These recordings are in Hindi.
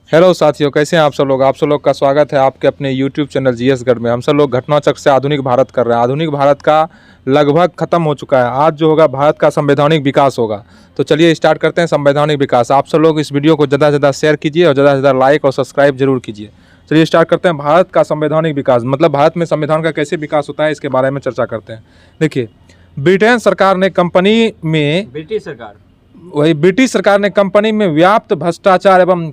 हेलो साथियों, कैसे हैं आप सब लोग। आप सब लोग का स्वागत है आपके अपने यूट्यूब चैनल जीएस गढ़ में। हम सब लोग घटनाचक्र से आधुनिक भारत कर रहे हैं। आधुनिक भारत का लगभग ख़त्म हो चुका है। आज जो होगा भारत का संवैधानिक विकास होगा। तो चलिए स्टार्ट करते हैं संवैधानिक विकास। आप सब लोग इस वीडियो को ज़्यादा से ज़्यादा शेयर कीजिए और ज़्यादा से ज़्यादा लाइक और सब्सक्राइब जरूर कीजिए। चलिए स्टार्ट करते हैं भारत का संवैधानिक विकास, मतलब भारत में संविधान का कैसे विकास होता है, इसके बारे में चर्चा करते हैं। देखिए, ब्रिटेन सरकार ने कंपनी में ब्रिटिश सरकार ने कंपनी में व्याप्त भ्रष्टाचार एवं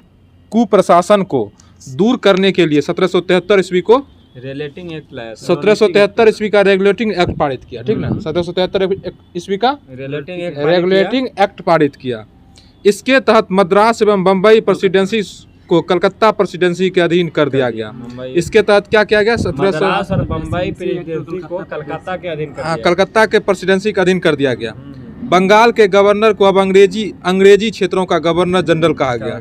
कुप्रशासन को दूर करने के लिए 1773 ईस्वी को रेगुलेटिंग एक्ट लाया। 1773 ईस्वी का रेगुलेटिंग एक्ट पारित किया। ठीक ना, 1773 ईस्वी का रेगुलेटिंग एक्ट पारित किया। इसके तहत मद्रास एवं बम्बई प्रेसिडेंसी को कलकत्ता प्रेसिडेंसी के अधीन कर दिया गया। इसके तहत क्या किया गया? 1700 और बम्बई प्रेसिडेंसी को कलकत्ता के अधीन कर दिया। कलकत्ता के प्रेसिडेंसी के अधीन कर दिया गया। बंगाल के गवर्नर को अब अंग्रेजी क्षेत्रों का गवर्नर जनरल कहा गया।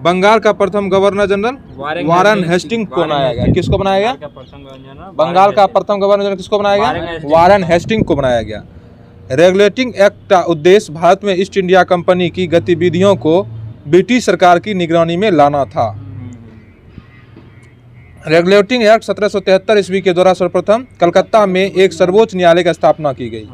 बंगाल का प्रथम गवर्नर जनरल वारन हेस्टिंग को बनाया गया। किसको बनाया गया? बंगाल का प्रथम गवर्नर जनरल किसको बनाया गया? वारन हेस्टिंग को बनाया गया। रेगुलेटिंग एक्ट का उद्देश्य भारत में ईस्ट इंडिया कंपनी की गतिविधियों को ब्रिटिश सरकार की निगरानी में लाना था। रेगुलेटिंग एक्ट 1773 ईस्वी के द्वारा सर्वप्रथम कलकत्ता में एक सर्वोच्च न्यायालय की स्थापना की गई।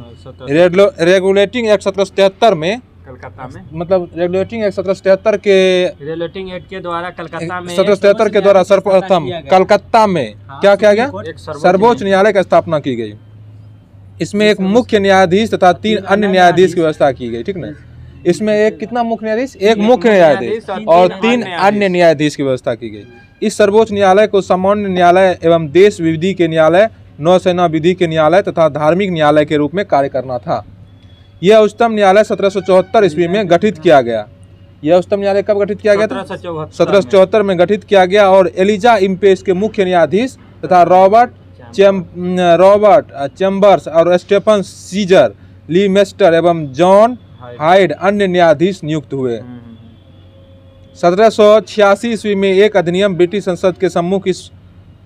रेगुलेटिंग एक्ट 1773 में कलकत्ता में, मतलब रेगुलेटिंग एक्ट 1773 के द्वारा कलकत्ता में 1773 के द्वारा सर्वप्रथम कलकत्ता में क्या किया गया? सर्वोच्च न्यायालय की स्थापना की गई। इसमें एक मुख्य न्यायाधीश तथा 3 अन्य न्यायाधीश की व्यवस्था की गई। ठीक ना, इसमें एक कितना मुख्य न्यायाधीश? एक मुख्य न्यायाधीश और 3 अन्य न्यायाधीश की व्यवस्था की गई। इस सर्वोच्च न्यायालय को सामान्य न्यायालय एवं देश विधि के न्यायालय, नौसेना विधि के न्यायालय तथा धार्मिक न्यायालय के रूप में कार्य करना था। यह उच्चतम न्यायालय 1774 ईस्वी में गठित किया गया। यह उच्चतम न्यायालय कब गठित किया गया था? 1774 में गठित किया गया। और एलिजा इम्पेस के मुख्य न्यायाधीश तथा रॉबर्ट चैम्बर्स और स्टेफन सीजर, ली मेस्टर एवं जॉन हाइड अन्य न्यायाधीश नियुक्त हुए। 1786 ईस्वी में एक अधिनियम ब्रिटिश संसद के सम्मुख इस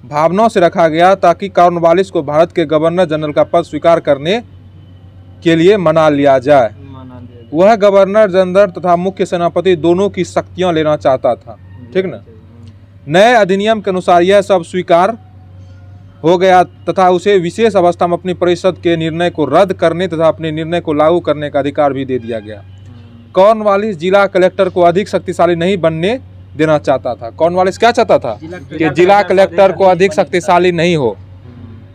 भावना से रखा गया ताकि कॉर्नवालिस को भारत के गवर्नर जनरल का पद स्वीकार करने के लिए मना लिया जाए। वह गवर्नर जनरल तथा मुख्य सेनापति दोनों की शक्तियां लेना चाहता था। ठीक ना, नए अधिनियम के अनुसार यह सब स्वीकार हो गया तथा उसे विशेष अवस्था में अपनी परिषद के निर्णय को रद्द करने तथा अपने निर्णय को लागू करने का अधिकार भी दे दिया गया। कॉर्नवालिस जिला कलेक्टर को अधिक शक्तिशाली नहीं बनने देना चाहता था। कॉर्नवालिस क्या चाहता था? कि जिला कलेक्टर को अधिक शक्तिशाली नहीं हो,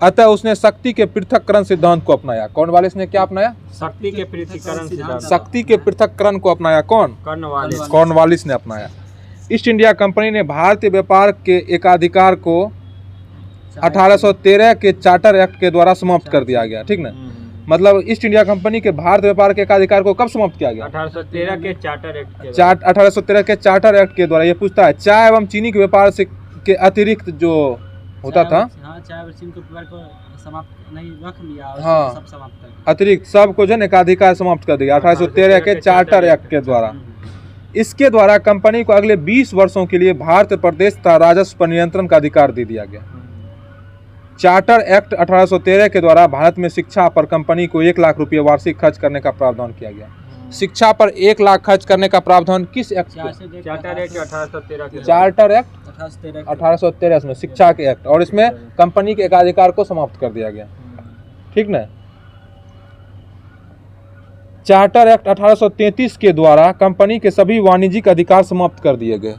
अतः उसने शक्ति के पृथक्करण सिद्धांत को अपनाया। कॉर्नवालिस ने क्या अपनाया? शक्ति के पृथक्करण सिद्धांत। शक्ति के पृथक्करण को अपनाया। कौन? कॉर्नवालिस ने अपनाया। ईस्ट इंडिया कंपनी ने भारतीय व्यापार के एकाधिकार को 1813 के चार्टर एक्ट के द्वारा समाप्त कर दिया गया। ठीक ना, मतलब ईस्ट इंडिया कंपनी के भारत व्यापार के एकाधिकार को कब समाप्त किया गया? 1813 के चार्टर एक्ट के 1813 के चार्टर एक्ट के द्वारा। ये पूछता है चाय एवं चीनी के व्यापार से के अतिरिक्त जो होता था, चाय और चीनी के व्यापार को समाप्त नहीं रख लिया। हाँ, सब समाप्त कर अतिरिक्त सबको जो एकाधिकार समाप्त कर दिया 1813 के चार्टर एक्ट के द्वारा। इसके द्वारा कंपनी को अगले 20 वर्षों के लिए भारत प्रदेश तथा राजस्व पर नियंत्रण का अधिकार दे दिया गया। चार्टर एक्ट 1813 के द्वारा भारत में शिक्षा पर कंपनी को 1 लाख रुपये वार्षिक खर्च करने का प्रावधान किया गया। शिक्षा पर 1 लाख खर्च करने का प्रावधान किस act? Charter act 1813 charter act 1813 में शिक्षा के एक्ट, और इसमें कंपनी के एकाधिकार को समाप्त कर दिया गया। ठीक ना, चार्टर एक्ट 1833 के द्वारा कंपनी के सभी वाणिज्यिक अधिकार समाप्त कर दिए गए।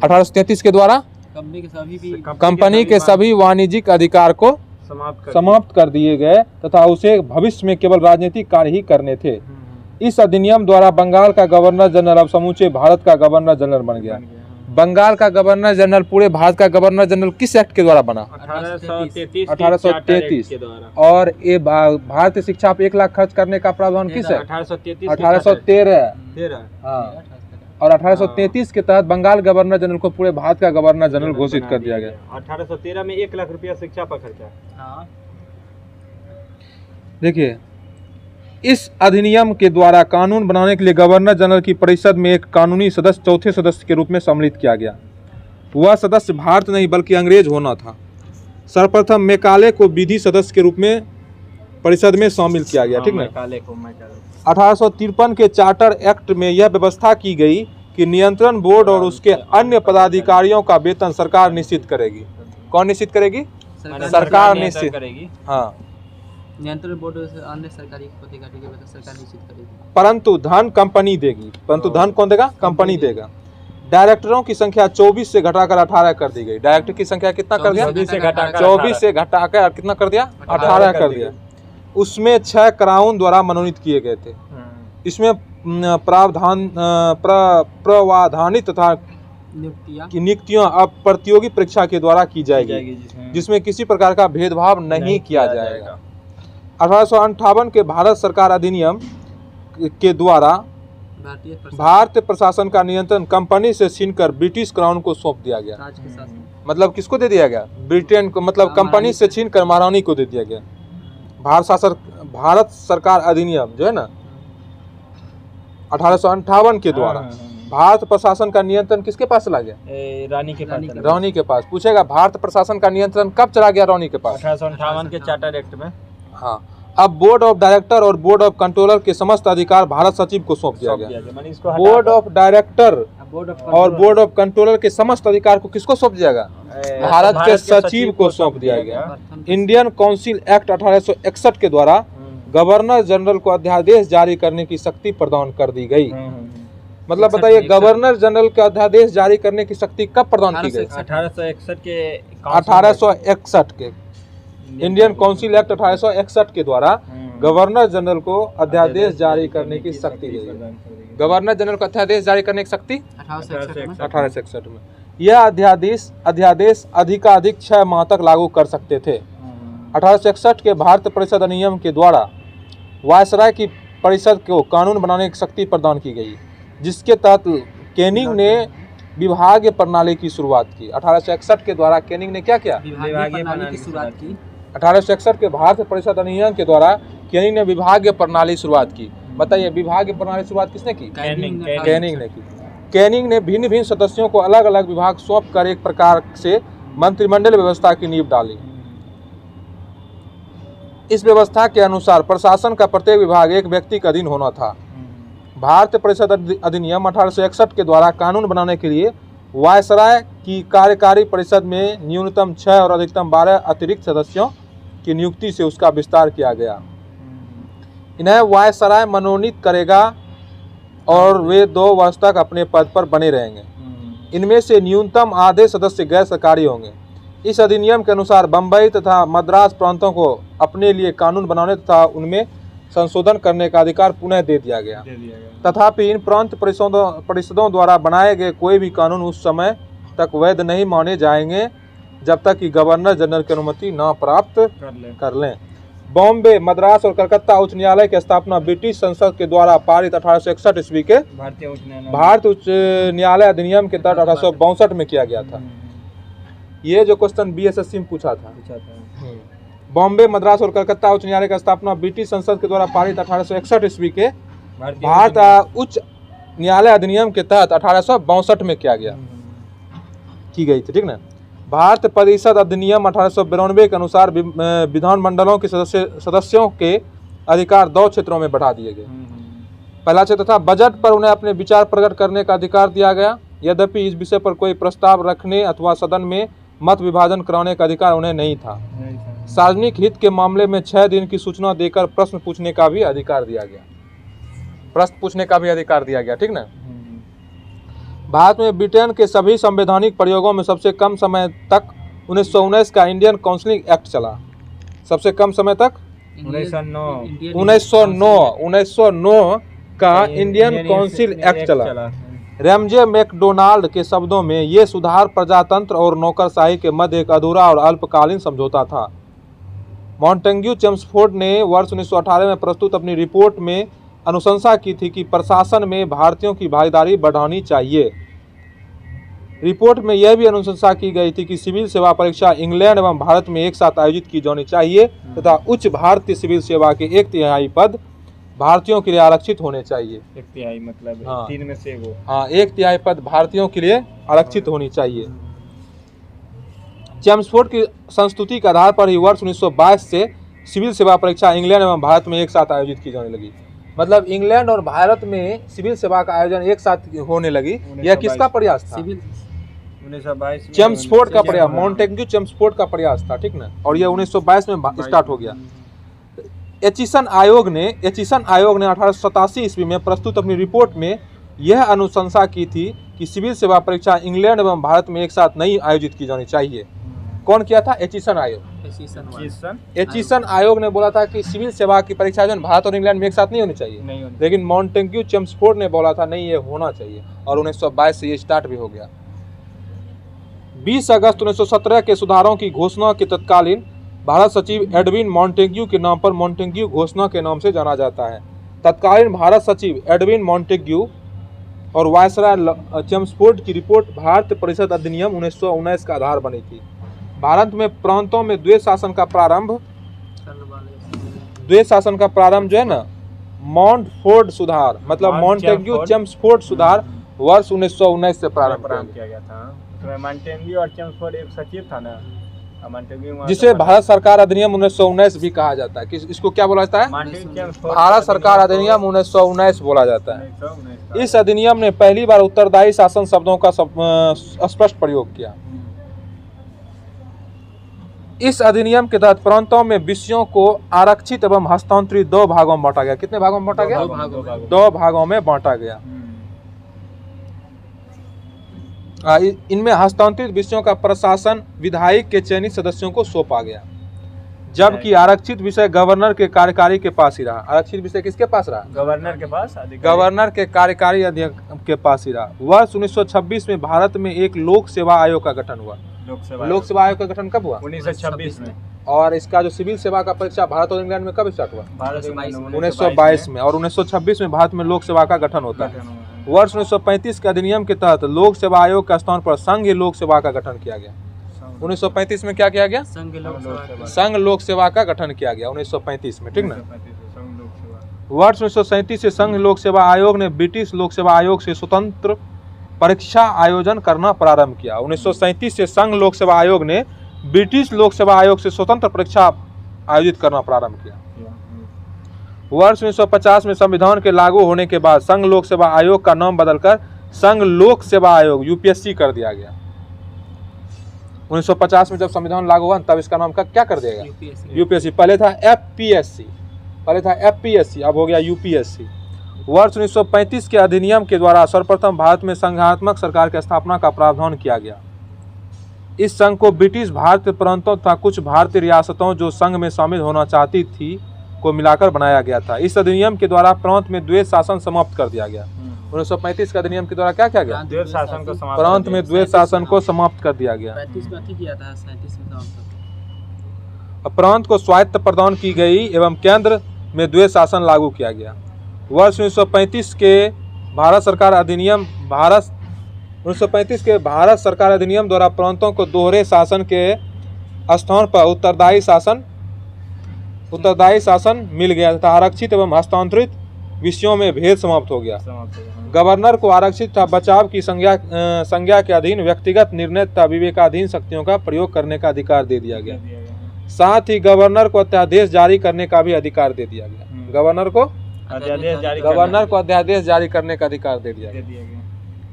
1833 के द्वारा कंपनी के सभी वाणिज्यिक अधिकार को समाप्त कर दिए गए तथा उसे भविष्य में केवल राजनीतिक कार्य ही करने थे। इस अधिनियम द्वारा बंगाल का गवर्नर जनरल अब समूचे भारत का गवर्नर जनरल बन गया। बंगाल का गवर्नर जनरल पूरे भारत का गवर्नर जनरल किस एक्ट के द्वारा बना? 1833 के द्वारा। और ये भारतीय शिक्षा पर 1 लाख खर्च करने का प्रावधान किस है? 1813। हाँ, और 1833 के तहत बंगाल गवर्नर जनरल को पूरे भारत का गवर्नर जनरल घोषित कर दिया गया। 1813 में 1 लाख रुपया शिक्षा पर खर्चा। देखिए, इस अधिनियम के द्वारा कानून बनाने के लिए गवर्नर जनरल की परिषद में एक कानूनी सदस्य चौथे सदस्य के रूप में सम्मिलित किया गया। वह सदस्य भारत नहीं बल्कि अंग्रेज होना था। सर्वप्रथम मैकाले को विधि सदस्य के रूप में परिषद में शामिल किया गया। ठीक ना, 1853 के चार्टर एक्ट में यह व्यवस्था की गई कि नियंत्रण बोर्ड और उसके अन्य पदाधिकारियों का वेतन सरकार निश्चित करेगी। कौन निश्चित करेगी? सरकार निश्चित करेगी। हाँ, नियंत्रण बोर्ड अन्य सरकारी अधिकारी के वेतन सरकार निश्चित करेगी, परंतु धन कंपनी देगी। परंतु धन कौन देगा? कंपनी देगा। डायरेक्टरों की संख्या 24 से घटाकर 18 कर दी गई। डायरेक्टर की संख्या कितना कर दिया? 24 से घटाकर 24 से घटाकर कितना कर दिया? 18 कर दिया। उसमें 6 क्राउन द्वारा मनोनीत किए गए थे। इसमें प्रावधानित तथा नियुक्तियां अब प्रतियोगी परीक्षा के द्वारा की जाएगी, जिसमें किसी प्रकार का भेदभाव नहीं किया जाएगा। 1858 के भारत सरकार अधिनियम के द्वारा भारतीय प्रशासन का नियंत्रण कंपनी से छीनकर ब्रिटिश क्राउन को सौंप दिया गया। मतलब किसको दे दिया गया? ब्रिटेन को, मतलब कंपनी से छीनकर महारानी को दे दिया गया। भारत सरकार अधिनियम जो है ना 1858 के द्वारा भारत प्रशासन का नियंत्रण किसके पास चला गया? रानी के पास। रानी के पास। पूछेगा भारत प्रशासन का नियंत्रण कब चला गया रानी के पास? 1858 के चार्टर एक्ट में। हाँ, अब बोर्ड ऑफ डायरेक्टर और बोर्ड ऑफ कंट्रोलर के समस्त अधिकार भारत सचिव को सौंप दिया गया। बोर्ड ऑफ डायरेक्टर और बोर्ड ऑफ कंट्रोलर के समस्त अधिकार को किसको सौंप दिया गया? भारत के सचिव को सौंप दिया गया। इंडियन काउंसिल एक्ट 1861 के द्वारा गवर्नर जनरल को अध्यादेश जारी करने की शक्ति प्रदान कर दी गई। मतलब बताइए, गवर्नर जनरल का अध्यादेश जारी करने की शक्ति कब प्रदान की गई? 1861 के इंडियन काउंसिल एक्ट 1861 के द्वारा गवर्नर जनरल को अध्यादेश जारी करने की शक्ति दी गई। गवर्नर जनरल को अध्यादेश जारी करने की शक्ति 1861 में। यह अध्यादेश अधिकाधिक 6 माह तक लागू कर सकते थे। 1861 के भारत परिषद अधिनियम के द्वारा वायसराय की परिषद को कानून बनाने की शक्ति प्रदान की गई, जिसके तहत केनिंग ने विभागीय प्रणाली की शुरुआत की। 1861 के द्वारा केनिंग ने क्या किया? विभागीय प्रणाली की शुरुआत की। 1861 के भारत परिषद अधिनियम के द्वारा केनिंग ने विभागीय प्रणाली शुरुआत की। बताइए, विभागीय प्रणाली शुरुआत किसने की? केनिंग ने की। केनिंग ने भिन्न भिन्न सदस्यों को अलग अलग विभाग सौंप कर एक प्रकार से मंत्रिमंडल व्यवस्था की नींव डाली। इस व्यवस्था के अनुसार प्रशासन का प्रत्येक विभाग एक व्यक्ति के अधीन होना था। भारत परिषद अधिनियम 1861 के द्वारा कानून बनाने के लिए वायसराय की कार्यकारी परिषद में न्यूनतम 6 और अधिकतम 12 अतिरिक्त सदस्यों की नियुक्ति से उसका विस्तार किया गया। इन्हें वायसराय मनोनीत करेगा और वे 2 वर्ष तक अपने पद पर बने रहेंगे। इनमें से न्यूनतम आधे सदस्य गैर सरकारी होंगे। इस अधिनियम के अनुसार बम्बई तथा मद्रास प्रांतों को अपने लिए कानून बनाने तथा उनमें संशोधन करने का अधिकार पुनः दे दिया गया। तथापि इन प्रांत परिषदों द्वारा बनाए गए कोई भी कानून उस समय तक वैध नहीं माने जाएंगे जब तक कि गवर्नर जनरल की अनुमति न प्राप्त कर लें। बॉम्बे, मद्रास और कलकत्ता उच्च न्यायालय की स्थापना ब्रिटिश संसद के द्वारा पारित 1861 ईस्वी के भारत उच्च न्यायालय अधिनियम के तहत 1862 में किया गया था। ये जो क्वेश्चन BSSC में पूछा था। बॉम्बे, मद्रास और कलकत्ता उच्च न्यायालय की स्थापना ब्रिटिश संसद के द्वारा पारित 1861 ईस्वी के भारत उच्च न्यायालय अधिनियम के तहत 1862 में की गई थी, ठीक ना। भारत परिषद अधिनियम 1892 के अनुसार विधानमंडलों के सदस्यों के अधिकार 2 क्षेत्रों में बढ़ा दिए गए। पहला क्षेत्र था बजट पर उन्हें अपने विचार प्रकट करने का अधिकार दिया गया। यद्यपि इस विषय पर कोई प्रस्ताव रखने अथवा सदन में मत विभाजन कराने का अधिकार उन्हें नहीं था। सार्वजनिक हित के मामले में 6 दिन की सूचना देकर प्रश्न पूछने का भी अधिकार दिया गया। ठीक ना। भारत में ब्रिटेन के सभी संवैधानिक प्रयोगों में सबसे कम समय तक 1919 का इंडियन काउंसिल एक्ट चला। सबसे कम समय तक 1909 का इंडियन काउंसिल एक्ट चला। रैमजे मैकडोनाल्ड के शब्दों में ये सुधार प्रजातंत्र और नौकरशाही के मध्य एक अधूरा और अल्पकालीन समझौता था। मॉन्टेग्यू चेम्सफोर्ड ने वर्ष 1918 में प्रस्तुत अपनी रिपोर्ट में अनुशंसा की थी कि प्रशासन में भारतीयों की भागीदारी बढ़ानी चाहिए। रिपोर्ट में यह भी अनुशंसा की गई थी कि सिविल सेवा परीक्षा इंग्लैंड एवं भारत में एक साथ आयोजित की जानी चाहिए तथा उच्च भारतीय सिविल सेवा के 1/3 पद भारतीयों के लिए आरक्षित होने चाहिए। 1/3 मतलब 3 में से वो। हाँ, 1/3 पद भारतीयों के लिए आरक्षित होनी चाहिए। चेम्सफोर्ड की संस्तुति के आधार पर ही वर्ष 1922 से सिविल सेवा परीक्षा इंग्लैंड एवं भारत में एक साथ आयोजित की जाने लगी। मतलब इंग्लैंड और भारत में सिविल सेवा का आयोजन एक साथ होने लगी। यह किसका प्रयास था? सिविल 1922 चेम्सफोर्ड का प्रयास, मॉन्टेग्यू चेम्सफोर्ड का प्रयास था, ठीक ना। और यह 1922 में स्टार्ट हो गया। एचिसन आयोग ने 1887 ईस्वी में प्रस्तुत अपनी रिपोर्ट में यह अनुशंसा की थी कि सिविल सेवा परीक्षा इंग्लैंड एवं भारत में एक साथ नहीं आयोजित की जानी चाहिए। कौन किया था? एचिसन आयोग। एचिसन आयोग ने बोला था कि सिविल सेवा की परीक्षा जो भारत और इंग्लैंड में एक साथ नहीं होनी चाहिए, लेकिन मॉन्टेग्यू चेम्सफोर्ड ने बोला था नहीं, ये होना चाहिए, और 1922 से ये स्टार्ट भी हो गया। 20 अगस्त 1917 के सुधारों की घोषणा के तत्कालीन भारत सचिव एडविन मॉन्टेग्यू के नाम पर मॉन्टेग्यू घोषणा के नाम से जाना जाता है। तत्कालीन भारत सचिव एडविन मॉन्टेग्यू और वायसराय चेम्सफोर्ड की रिपोर्ट भारत परिषद अधिनियम 1919 का आधार बनी थी। भारत में प्रांतों में द्वैत शासन का प्रारंभ जो है ना, मॉन्टफोर्ड सुधार मतलब मॉन्टेग्यू चेम्सफोर्ड सुधार वर्ष 1919 से प्रारंभ किया गया था। उसमें मॉन्टेग्यू और चेम्सफोर्ड एक सचिव था ना, जिसे भारत सरकार अधिनियम 1919 भी कहा जाता है। इसको क्या बोला जाता है? भारत सरकार अधिनियम 1919 बोला जाता है। इस अधिनियम ने पहली बार उत्तरदायी शासन शब्दों का स्पष्ट प्रयोग किया। इस अधिनियम के तहत प्रांतों में विषयों को आरक्षित एवं हस्तांतरित 2 भागों में बांटा गया। कितने भागों में बांटा गया? 2 भागों में बांटा गया। इनमें हस्तांतरित विषयों का प्रशासन विधायक के चयनित सदस्यों को सौंपा गया, जबकि आरक्षित विषय गवर्नर के कार्यकारी के पास ही रहा। आरक्षित विषय किसके पास रहा? गवर्नर के पास, गवर्नर के कार्यकारी अधिकारी के पास ही रहा। वर्ष 1926 में भारत में एक लोक सेवा आयोग का गठन हुआ। लोक सेवा आयोग का गठन कब हुआ? 1926 में। और इसका जो सिविल सेवा का परीक्षा भारत और इंग्लैंड में कब स्टार्ट हुआ? 1922 में। और 1926 में भारत में लोक सेवा का गठन होता है। वर्ष 1935 के अधिनियम के तहत लोक सेवा आयोग का स्थान पर संघ लोक सेवा का गठन किया गया। 1935 में क्या किया गया? संघ लोक सेवा का गठन किया गया 1935 में, ठीक ना। वर्ष 1937 से संघ लोक सेवा आयोग ने ब्रिटिश लोक सेवा आयोग से स्वतंत्र परीक्षा आयोजन करना प्रारंभ किया। 1937 से संघ लोक सेवा आयोग ने ब्रिटिश लोक सेवा आयोग से स्वतंत्र परीक्षा आयोजित करना प्रारंभ किया। वर्ष 1950 में संविधान के लागू होने के बाद संघ लोक सेवा आयोग का नाम बदलकर संघ लोक सेवा आयोग यूपीएससी कर दिया गया। 1950 में जब संविधान लागू हुआ तब इसका नाम क्या कर दिया गया? यूपीएससी। पहले था एफपीएससी, अब हो गया यूपीएससी। वर्ष 1935 के अधिनियम के द्वारा सर्वप्रथम भारत में संघात्मक सरकार की स्थापना का प्रावधान किया गया। इस संघ को ब्रिटिश भारतीय प्रांतों तथा कुछ भारतीय रियासतों जो संघ में शामिल होना चाहती थी को मिलाकर बनाया गया था। इस अधिनियम के द्वारा प्रांत में द्वैत शासन समाप्त कर दिया गया। 1935 के अधिनियम के द्वारा क्या किया गया? प्रांत में द्वैत शासन को समाप्त कर दिया गया। प्रांत को स्वायत्त प्रदान की गई एवं केंद्र में द्वैत शासन लागू किया गया। वर्ष 1935 के भारत सरकार अधिनियम द्वारा प्रांतों को दोहरे शासन के स्थान पर उत्तरदायी शासन मिल गया तथा आरक्षित एवं हस्तांतरित विषयों में भेद समाप्त हो गया। गवर्नर को आरक्षित तथा बचाव की संज्ञा के अधीन व्यक्तिगत निर्णय तथा विवेकाधीन शक्तियों का प्रयोग करने का अधिकार दे दिया गया। साथ ही गवर्नर को अध्यादेश जारी करने का भी अधिकार दे दिया गया। गवर्नर को अध्यादेश जारी करने का अधिकार दे दिया गया।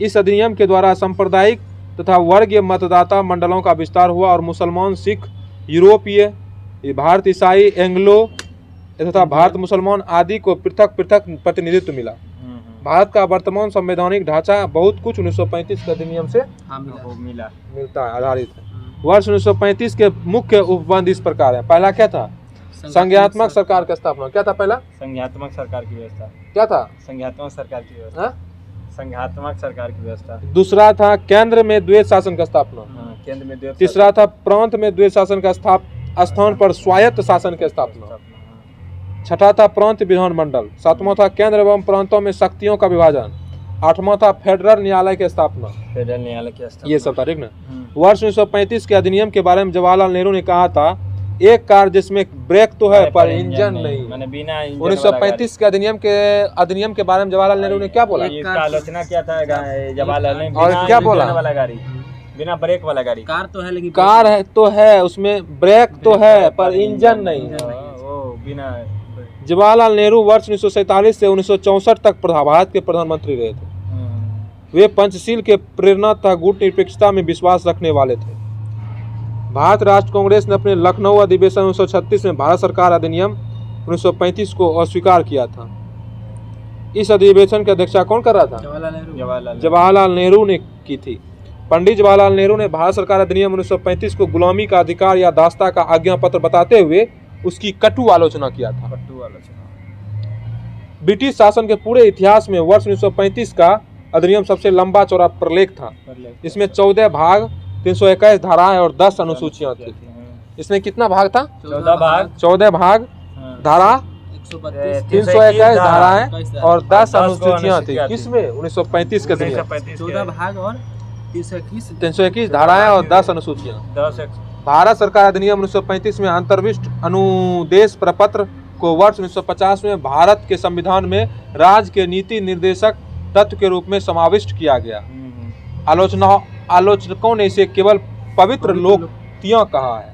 इस अधिनियम के द्वारा सांप्रदायिक तथा वर्गीय मतदाता मंडलों का विस्तार हुआ और मुसलमान, सिख, यूरोपीय, भारत ईसाई, एंग्लो तथा भारत मुसलमान आदि को पृथक पृथक प्रतिनिधित्व मिला। भारत का वर्तमान संवैधानिक ढांचा बहुत कुछ 1935 के अधिनियम से मिलता है, आधारित है। वर्ष 1935 के मुख्य उपबंध इस प्रकार है। पहला क्या था? संघात्मक सरकार की स्थापना। क्या था पहला? संघात्मक सरकार की व्यवस्था। क्या था? संघात्मक सरकार की व्यवस्था। संघात्मक सरकार की व्यवस्था। दूसरा था केंद्र में द्वैत शासन का स्थापना। केंद्र में द्वैत। तीसरा था प्रांत में द्वैत शासन का स्थान पर स्वायत्त शासन की स्थापना। छठा था प्रांत विधानमंडल। सातवां था केंद्र एवं प्रांतों में शक्तियों का विभाजन। आठवां था फेडरल न्यायालय की स्थापना। फेडरल न्यायालय की स्थापना। ये सब था, ठीक ना। वर्ष 1935 के अधिनियम के बारे में जवाहरलाल नेहरू ने कहा था, एक कार जिसमें ब्रेक तो है पर इंजन नहीं। 1935 के अधिनियम के बारे में जवाहरलाल नेहरू ने क्या बोला? इसका आलोचना किया था जवाहरलाल ने। और क्या बोला? बिना ब्रेक वाला गाड़ी। कार तो है लेकिन कार है तो है, उसमें ब्रेक तो है पर इंजन नहीं है। वो बिना जवाहरलाल नेहरू वर्ष 1947 से 1964 तक भारत के प्रधानमंत्री रहे थे। वे पंचशील के प्रेरणा तथा गुट निरपेक्षता में विश्वास रखने वाले थे। भारत राष्ट्र कांग्रेस ने अपने लखनऊ अधिवेशन 1936 में भारत सरकार अधिनियम 1935 को अस्वीकार किया था। इस अधिवेशन की अध्यक्षता कौन कर रहा था? जवाहरलाल नेहरू ने की थी। पंडित जवाहरलाल नेहरू ने भारत सरकार अधिनियम 1935 को गुलामी का अधिकार या दास्ता का आज्ञा पत्र बताते हुए उसकी कटु आलोचना किया था। ब्रिटिश शासन के पूरे इतिहास में वर्ष 1935 का अधिनियम सबसे लंबा चौड़ा प्रलेख था। इसमें 14 भाग, 321 धाराएं और 10 अनुसूचियां थी। इसमें कितना भाग था? 14 भाग, धारा 321 धाराएं और 10 अनुसूचियां थी। किसमें? 1935 के अधिनियम। 14 भाग और 321 धाराएं और 10 अनुसूचियां। भारत सरकार अधिनियम 1935 में अंतर्विष्ट अनुदेश प्रपत्र को वर्ष 1950 में भारत के संविधान में राज्य के नीति निर्देशक तत्व के रूप में समाविष्ट किया गया। आलोचकों ने इसे केवल पवित्र लोकतियां कहा है।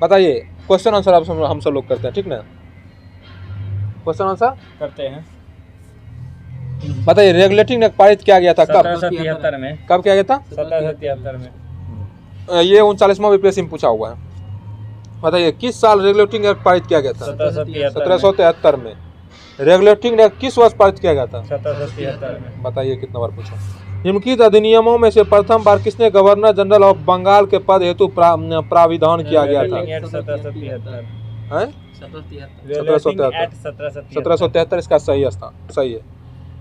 बताइए, क्वेश्चन आंसर आप हम सब लोग करते हैं, ठीक ना? क्वेश्चन आंसर करते हैं। बताइए, रेगुलेटिंग एक्ट पारित किया गया था कब? 1773 में। कब किया गया था? 1773 में। ये 39वां बीपीएससी में पूछा हुआ है। बताइए, किस साल रेगुलेटिंग एक्ट पारित किया गया था? 1773 में। रेगुलेटिंग एक्ट किस वर्ष पारित किया गया था? 1773 में। बताइए कितना बार पूछा। निम्नलिखित अधिनियमों में से प्रथम बार किसने गवर्नर जनरल ऑफ बंगाल के पद हेतु प्राविधान किया गया था? 1773 इसका सही है।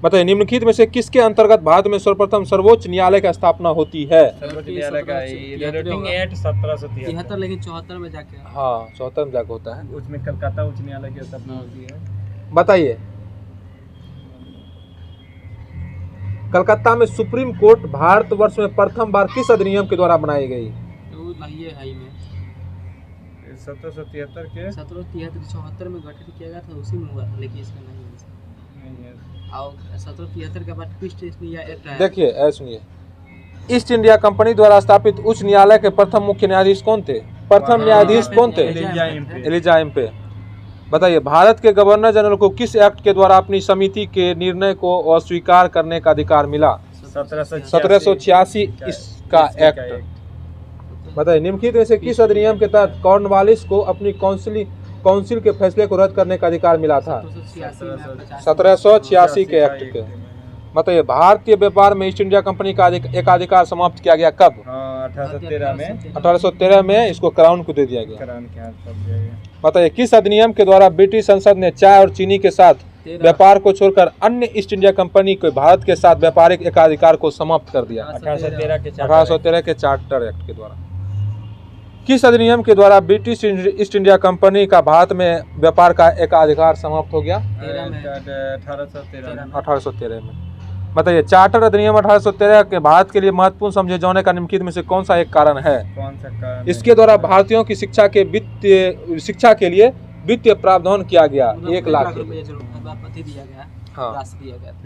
बताइए, निम्नलिखित में से किसके अंतर्गत भारत में सर्वप्रथम सर्वोच्च न्यायालय की स्थापना होती है? सर्वोच्च न्यायालय का रेगुलेटिंग एक्ट 1773, लेकिन 74 में जाके। हाँ, 74 में जाके होता है। उसमें कलकत्ता उच्च न्यायालय की स्थापना होती है। बताइए, कलकत्ता में सुप्रीम कोर्ट भारतवर्ष में प्रथम बार किस अधिनियम के द्वारा बनाई गई? 1773 के 1773 में गठित किया गया था, उसी में हुआ था, लेकिन इसमें नहीं है। और 1773 के बाद ईस्ट इंडिया एक्ट आया। देखिए, सुनिए, ईस्ट इंडिया कंपनी द्वारा स्थापित उच्च न्यायालय के प्रथम मुख्य न्यायाधीश कौन थे? प्रथम न्यायाधीश कौन थे? Elijah Impey. बताइए, भारत के गवर्नर जनरल को किस एक्ट के द्वारा अपनी समिति के निर्णय को अस्वीकार करने का अधिकार मिला? 1786 इसका एक्ट। बताइए, निम्नलिखित में से किस अधिनियम के तहत कॉर्नवालिस को अपनी काउंसिल के फैसले को रद्द करने का अधिकार मिला था? 1786 के एक्ट के। बताइए, भारतीय व्यापार में ईस्ट इंडिया कंपनी का एकाधिकार समाप्त किया गया कब? 1813 में इसको क्राउन को दे दिया गया। बताइए, किस अधिनियम के द्वारा ब्रिटिश संसद ने चाय और चीनी के साथ व्यापार को छोड़कर अन्य ईस्ट इंडिया कंपनी को भारत के साथ व्यापारिक एकाधिकार को समाप्त कर दिया? 1813 के चार्टर एक्ट के द्वारा। किस अधिनियम के द्वारा ब्रिटिश ईस्ट इंडिया कंपनी का भारत में व्यापार का एकाधिकार समाप्त हो गया? 1813 में। बताइए, चार्टर अधिनियम 1813 के भारत के लिए महत्वपूर्ण समझे जाने का निम्नलिखित में से कौन सा एक कारण है? कौन सा कारण? इसके द्वारा भारतीयों की शिक्षा के लिए वित्तीय प्रावधान किया गया 1 लाख दिया गया। हाँ।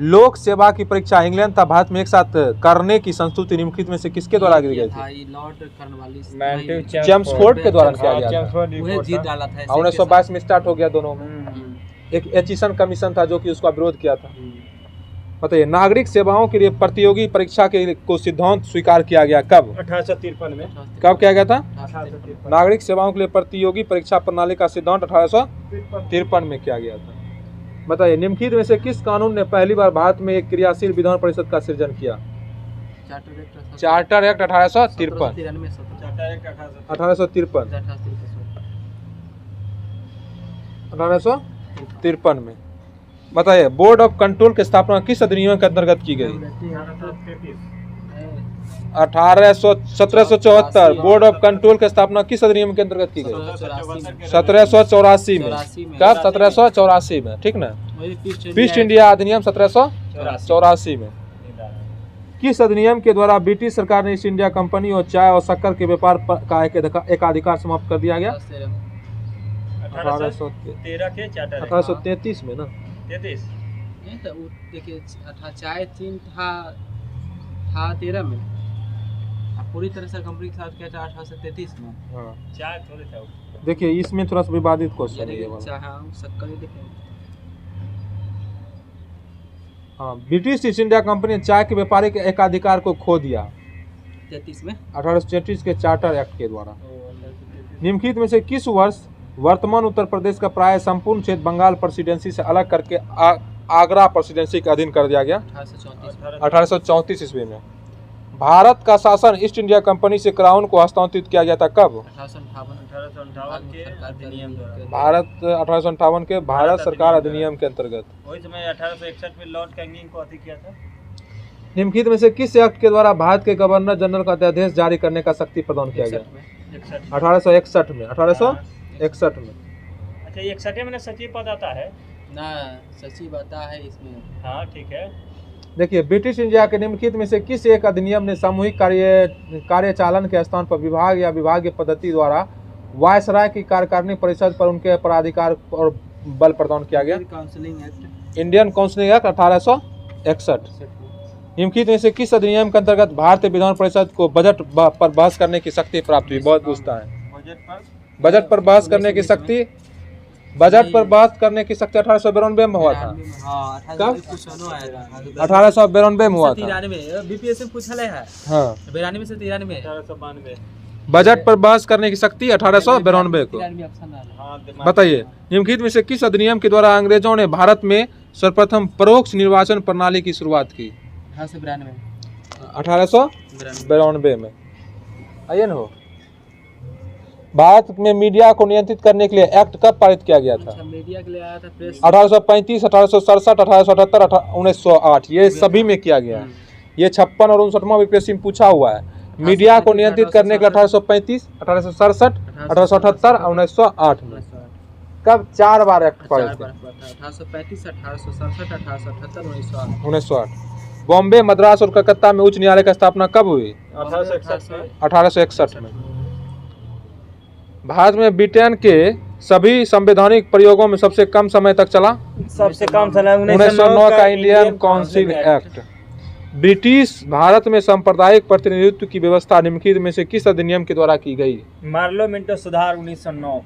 लोक सेवा की परीक्षा इंग्लैंड तथा भारत में एक साथ करने की संस्तुति निम्नलिखित में से किसके द्वारा की गई थी? चेम्सफोर्ड के द्वारा किया गया था। 1922 में स्टार्ट हो गया दोनों में। एक एचिसन कमीशन था जो कि उसका विरोध किया था। बताइए, नागरिक सेवाओं के लिए प्रतियोगी परीक्षा को सिद्धांत स्वीकार किया गया कब? 1853 में। कब किया गया था? नागरिक सेवाओं के लिए प्रतियोगी परीक्षा प्रणाली का सिद्धांत 1853 में किया गया था। बताइए, निम्नलिखित में से किस कानून ने पहली बार भारत में एक क्रियाशील विधान परिषद का सृजन किया? चार्टर एक्ट 1853 में। बताइए, बोर्ड ऑफ कंट्रोल की स्थापना किस अधिनियम के अंतर्गत की गई? 1774। बोर्ड ऑफ कंट्रोल की स्थापना किस अधिनियम के अंतर्गत की गई? 1784 में। कब? 1784 में, ठीक ना? ईस्ट इंडिया अधिनियम 1784 में। किस अधिनियम के द्वारा ब्रिटिश सरकार ने ईस्ट इंडिया कंपनी और चाय और शक्कर के व्यापार का एकाधिकार समाप्त कर दिया गया? 1833 में ना? 33 देखिए, चाय चीन था 13 में, पूरी तरह से कंपनी के साथ किया था 1833 में। हाँ चाय थोड़े था देखिए इसमें थोड़ा सा विवादित क्वेश्चन है ये वाला। हाँ शक्कर ही देखें। हाँ ब्रिटिश ईस्ट इंडिया कंपनी ने चाय के व्यापारिक एकाधिकार को खो दिया 33 में 1833 के चार्टर एक्ट के द्वारा। निम्नलिखित में से किस वर्ष वर्तमान उत्तर प्रदेश का प्राय संपूर्ण क्षेत्र बंगाल प्रेसिडेंसी से अलग करके आगरा प्रेसिडेंसी के अधीन कर दिया गया? 1834 ईस्वी में। भारत का शासन ईस्ट इंडिया कंपनी से क्राउन को हस्तांतरित किया गया था कब? 1858 के अधिनियम द्वारा। भारत 1858 के भारत सरकार अधिनियम के अंतर्गत। वही समय 1861 में लॉर्ड कैनिंग को अधिक किया था। निम्नलिखित में से किस एक्ट के द्वारा भारत के गवर्नर जनरल का अध्यादेश जारी करने का शक्ति प्रदान किया गया? 1861 में। 1861 में। अच्छा ये 61 में सचिव पद आता है ना, सचिव आता है इसमें। हाँ ठीक है। देखिए ब्रिटिश इंडिया के निम्नलिखित में से किस एक अधिनियम ने सामूहिक कार्यचालन के स्थान पर विभाग या विभागीय पद्धति द्वारा वायसराय की कार्यकारिणी परिषद पर उनके पराधिकार और बल प्रदान किया गया? Counselling act. Indian counselling act 1861। निम्नलिखित में से किस अधिनियम के अंतर्गत भारतीय विधान परिषद को बजट पर बहस करने की शक्ति प्राप्त हुई? बहुत पूछता है। बजट पर बहस करने की शक्ति 1892 में हुआ था। कब? 1892 में हुआ था। बीपीएससी में पूछा है। हाँ 92 से 93 1892 बजट पर बहस करने की शक्ति 1892 को। बताइए निम्नलिखित में से किस अधिनियम के द्वारा अंग्रेजों ने भारत में सर्वप्रथम परोक्ष निर्वाचन प्रणाली की शुरुआत की? 1892 में। आइए न हो। भारत में मीडिया को नियंत्रित करने के लिए एक्ट कब पारित किया गया था? मीडिया के लिए आया था प्रेस 1835, 1867, 1878, 1908 ये सभी में किया गया है। ये 56 और 59वां बीपीएससी में पूछा हुआ है। मीडिया को नियंत्रित करने के लिए 1835, 1867, 1878 और 1908 में। कब? 4 बार एक्ट पारित किया। 1835, 1867, 1878, 1908। बॉम्बे, मद्रास और कलकत्ता में उच्च न्यायालय की स्थापना कब हुई? 1861 में। भारत में ब्रिटेन के सभी संवैधानिक प्रयोगों में सबसे कम समय तक चला? सबसे कम समय 1909 का Indian council act. British Bharat में सांप्रदायिक प्रतिनिधित्व की व्यवस्था निम्नलिखित में से किस अधिनियम के द्वारा की गई? मार्लो मिंटो सुधार 1909।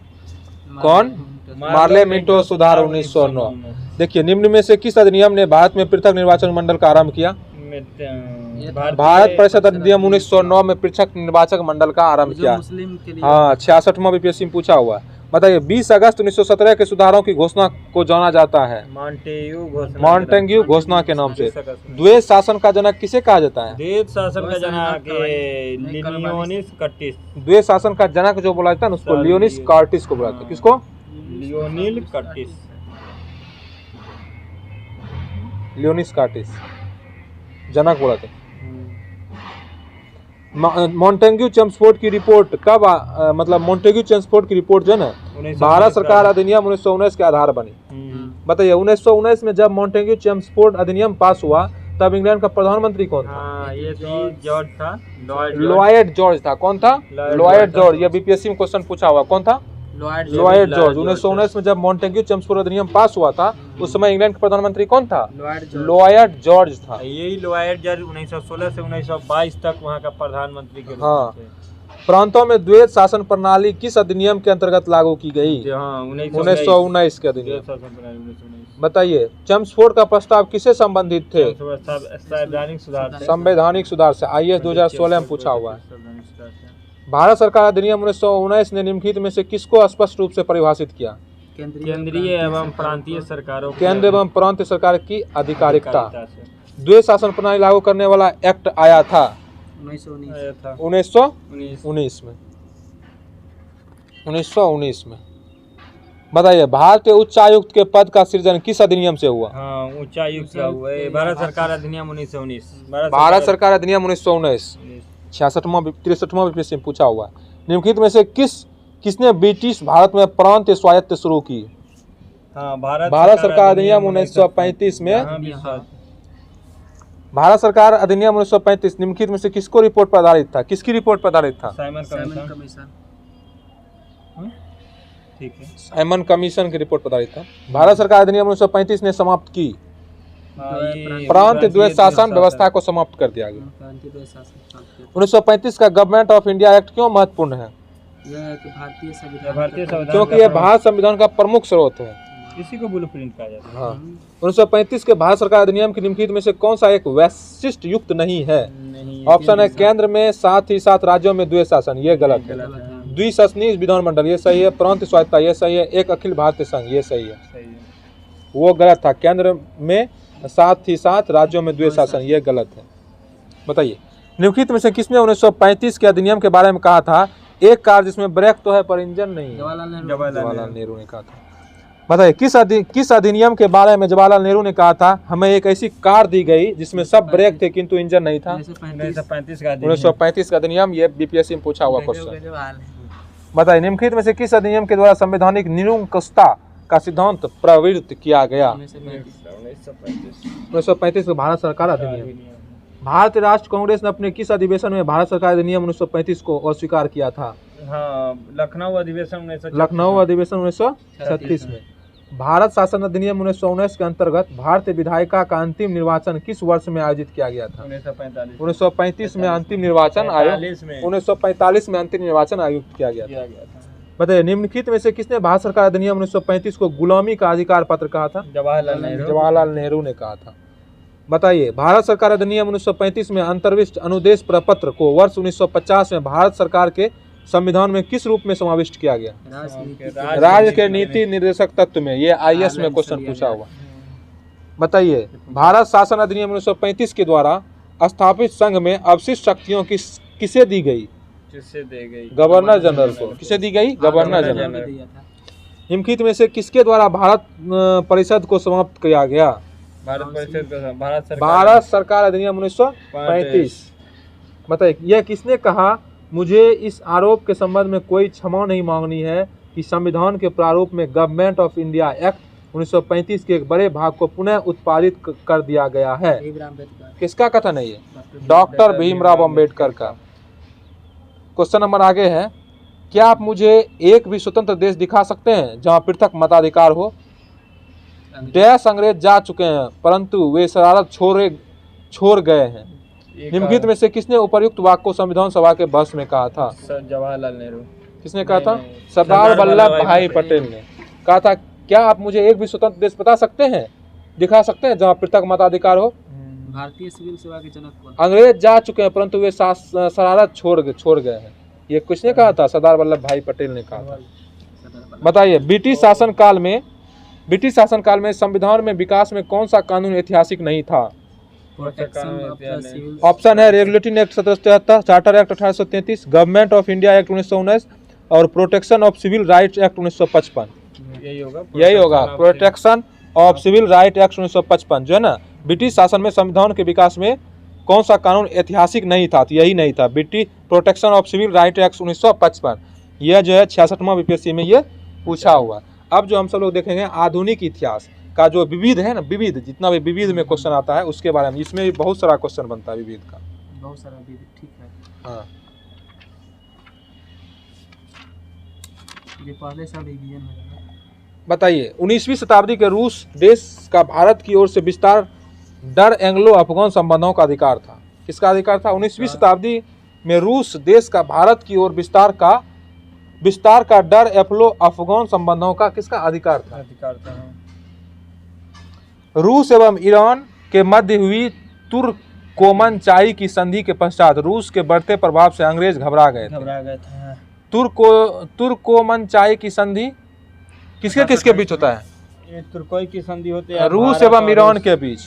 कौन? मार्ले मिंटो सुधार 1909। देखिए निम्न में से किस अधिनियम ने भारत में पृथक निर्वाचन मंडल का आरंभ किया? भारत परिषद अधिनियम 1909 में पृथक निर्वाचक मंडल का आरंभ किया। हाँ 66वां बीपीएससी में पूछा हुआ है। बताइए 20 अगस्त 1917 के सुधारों की घोषणा को जाना जाता है मॉन्टेग्यू घोषणा के नाम से। द्वैत शासन का जनक किसे कहा जाता है? द्वैत शासन का जनक लियोनिस कर्टिस। द्वैत शासन का जनक जो बोला जाता है उसको लियोनिस कार्टिस को बोला जाता है। किसको? Lionel Curtis. लियोनिस कार्टिस जनक बोला था। मॉन्टेग्यू चेम्सफोर्ड की रिपोर्ट कब मतलब मॉन्टेग्यू चेम्सफोर्ड की रिपोर्ट जो है ना भारत सरकार अधिनियम 1919 के आधार बनी। बताइए 1919 में जब मॉन्टेग्यू चेम्सफोर्ड अधिनियम पास हुआ तब इंग्लैंड का प्रधानमंत्री कौन था? ये जॉर्ज था। लॉयड जॉर्ज था। कौन था? Lloyd George. ये बीपीएससी में क्वेश्चन पूछा हुआ। कौन था? Lloyd George. 1919 में जब मॉन्टेग्यू चेम्सफोर्ड अधिनियम पास हुआ था उस समय इंग्लैंड का प्रधानमंत्री कौन था? लॉयड जॉर्ज था। यही लॉयड जॉर्ज 1916 से 1922 तक वहाँ का प्रधानमंत्री के रूप में। हाँ प्रांतों में द्वैत शासन प्रणाली किस अधिनियम के अंतर्गत लागू की गई? 1919 के अधिनियम। बताइए चेम्सफोर्ड का प्रस्ताव किससे संबंधित थे? संवैधानिक सुधार से। IAS 2016 में पूछा हुआ है। भारत सरकार अधिनियम 1919 ने निम्नलिखित में से किसको स्पष्ट रूप से परिभाषित किया? केंद्रीय एवं प्रांतीय सरकारों। केंद्र एवं प्रांतीय सरकार की आधिकारिकता। द्वैत शासन प्रणाली लागू करने वाला एक्ट आया था 1919 में। 1919 में। बताइए भारतीय उच्चायुक्त के पद का सृजन किस अधिनियम से हुआ? हाँ उच्चायुक्त का हुआ भारत सरकार अधिनियम 1919। भारत सरकार अधिनियम 1919। 66वां 63वां बीपीएससी में पूछा हुआ है। निम्नलिखित में से किसने ब्रिटिश भारत में प्रांत स्वायत्त शुरू की? हाँ भारत सरकार अधिनियम 1935 में। भारत सरकार अधिनियम 1935 निम्नलिखित में से किसको रिपोर्ट पर आधारित था? किसकी रिपोर्ट पर आधारित था? Simon commission. ठीक है। साइमन कमीशन की रिपोर्ट पर आधारित था। भारत सरकार अधिनियम 1935 ने समाप्त की प्रांत द्वैत शासन व्यवस्था को समाप्त कर दिया गया। प्रांतीय द्वैत शासन समाप्त किया। 1935 का गवर्नमेंट ऑफ इंडिया एक्ट क्यों महत्वपूर्ण है? यह है कि भारतीय संविधान भारतीय संविधान क्योंकि यह भारत संविधान का प्रमुख स्रोत है। इसी को ब्लूप्रिंट कहा जाता है। हाँ। 1935 के भारत सरकार अधिनियम की निम्नलिखित में से कौन सा एक वैशिष्ट युक्त नहीं है? नहीं, ऑप्शन है केंद्र में, साथ ही साथ राज्यों में द्वैत शासन, ये गलत है। गलत है। द्विशासनीय विधानमंडल, ये सही है। प्रांत स्वायत्तता, ये सही है। एक अखिल भारतीय संघ, ये सही है। सही है। वो गलत था। केंद्र में साथ ही साथ राज्यों में द्वैत शासन, ये गलत है। बताइए निम्नलिखित में से किसने 1935 के अधिनियम के बारे में कहा था एक कार जिसमें ब्रेक तो है पर इंजन नहीं है? जवाहरलाल नेहरू ने कहा था। बताइए किस अधिनियम के बारे में जवाहरलाल नेहरू ने कहा था हमें एक ऐसी कार दी गई जिसमें सब ब्रेक थे किंतु इंजन नहीं था? 1935 का अधिनियम, ये बीपीएससी में पूछा हुआ क्वेश्चन। बताइए निम्नलिखित में से किस अधिनियम के द्वारा संवैधानिक निरंकुशता का सिद्धांत प्रवृत्त किया गया? 1935 का भारत सरकार अधिनियम। भारतीय राष्ट्र कांग्रेस ने अपने किस अधिवेशन में भारत सरकार अधिनियम 1935 को अस्वीकार किया था? हाँ, लखनऊ अधिवेशन 1936 में। भारत शासन अधिनियम 1919 के अंतर्गत भारतीय विधायिका का अंतिम निर्वाचन किस वर्ष में आयोजित किया गया था? 1935 में अंतिम निर्वाचन आयोग 1945 में अंतिम निर्वाचन आयोजित किया गया था। बताइए निम्नलिखित में से किसने भारत सरकार अधिनियम 1935 को गुलामी का अधिकार पत्र कहा था? जवाहरलाल नेहरू ने कहा था। बताइए भारत सरकार अधिनियम 1935 में अंतर्विष्ट अनुदेश प्रपत्र को वर्ष 1950 में भारत सरकार के संविधान में किस रूप में समाविष्ट किया गया? राज्य के नीति निर्देशक तत्व में। ये आईएएस में क्वेश्चन पूछा हुआ। बताइए भारत शासन अधिनियम 1935 के द्वारा स्थापित संघ में अवशिष्ट शक्तियों किसे दी गई? गवर्नर जनरल को। किसे दी गई? Governor general. निम्नलिखित में से किसके द्वारा भारत परिषद को समाप्त किया गया? भारत सरकार अधिनियम 1935। बताइए यह किसने कहा मुझे इस आरोप के संबंध में कोई क्षमा नहीं मांगनी है कि संविधान के प्रारूप में गवर्नमेंट ऑफ इंडिया एक्ट 1935 के एक बड़े भाग को पुनः उत्पादित कर दिया गया है? किसका कथन है ये? डॉक्टर भीमराव अंबेडकर का। क्वेश्चन नंबर आगे है, क्या आप मुझे एक भी स्वतंत्र देश दिखा सकते हैं जहां पृथक मताधिकार हो? डैश अंग्रेज जा चुके हैं परंतु वे शरारत छोड़ गए हैं। निम्नलिखित में से किसने उपर्युक्त वाक्य को संविधान सभा के बहस में कहा था? जवाहरलाल नेहरू। किसने कहा था? सरदार वल्लभ भाई पटेल ने कहा था। क्या आप मुझे एक भी स्वतंत्र देश बता सकते हैं, दिखा सकते हैं जहाँ पृथक मताधिकार हो? भारतीय सिविल सेवा के जनक कौन? अंग्रेज जा चुके हैं परंतु वे शरारत छोड़ गए हैं। ये किसने कहा था? सरदार वल्लभ भाई पटेल ने कहा था। बताइए ब्रिटिश शासनकाल में संविधान में विकास में कौन सा कानून ऐतिहासिक नहीं था? ऑप्शन है regulating act 1773, charter act 1833, government of India act 1919 और protection of civil rights act 1955। यही होगा protection of civil right act 1955 जो है ना। ब्रिटिश शासन में संविधान के विकास में कौन सा कानून ऐतिहासिक नहीं था? तो यही नहीं था, British protection of civil right act 1955। यह जो है 66वां बीपीएससी में ये पूछा हुआ। अब जो हम सब लोग देखेंगे आधुनिक इतिहास का जो विविध है ना, विविध जितना भी विविध में क्वेश्चन आता है उसके बारे में, इसमें भी बहुत सारा क्वेश्चन बनता है विविध का। बहुत सारा विविध, ठीक है। हाँ ये पहले साल रिवीजन हो जाएगा। बताइए 19वीं शताब्दी के रूस देश का भारत की ओर से विस्तार डर एंग्लो अफगान संबंधों का अधिकार था। किसका अधिकार था? 19वीं शताब्दी में रूस देश का भारत की ओर विस्तार का डर एंग्लो अफगान संबंधों का किसका अधिकार था? रूस एवं ईरान के मध्य हुई तुर्कोमनचाई की संधि के पश्चात रूस के बढ़ते प्रभाव से अंग्रेज घबरा गए थे। तुर्कोमनचाई की संधि किसके बीच होता है? तुर्कोई की संधि होती है रूस एवं ईरान के बीच।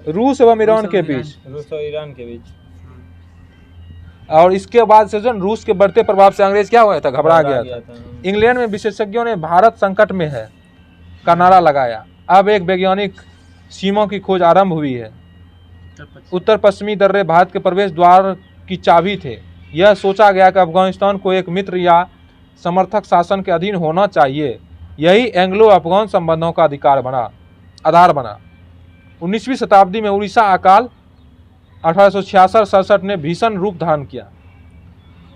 रूस एवं ईरान के बीच। रूस और ईरान के बीच। और इसके बाद से जो रूस के बढ़ते प्रभाव से अंग्रेज क्या हुआ था? घबरा गया था। इंग्लैंड में विशेषज्ञों ने भारत संकट में है का नारा लगाया। अब एक वैज्ञानिक सीमा की खोज आरंभ हुई है। उत्तर पश्चिमी दर्रे भारत के प्रवेश द्वार की चाबी थे। यह सोचा गया कि अफगानिस्तान को एक मित्र या समर्थक शासन के अधीन होना चाहिए। यही एंग्लो अफगान संबंधों का आधार बना। 19वीं शताब्दी में उड़ीसा अकाल 1866-67 ने भीषण रूप धारण किया।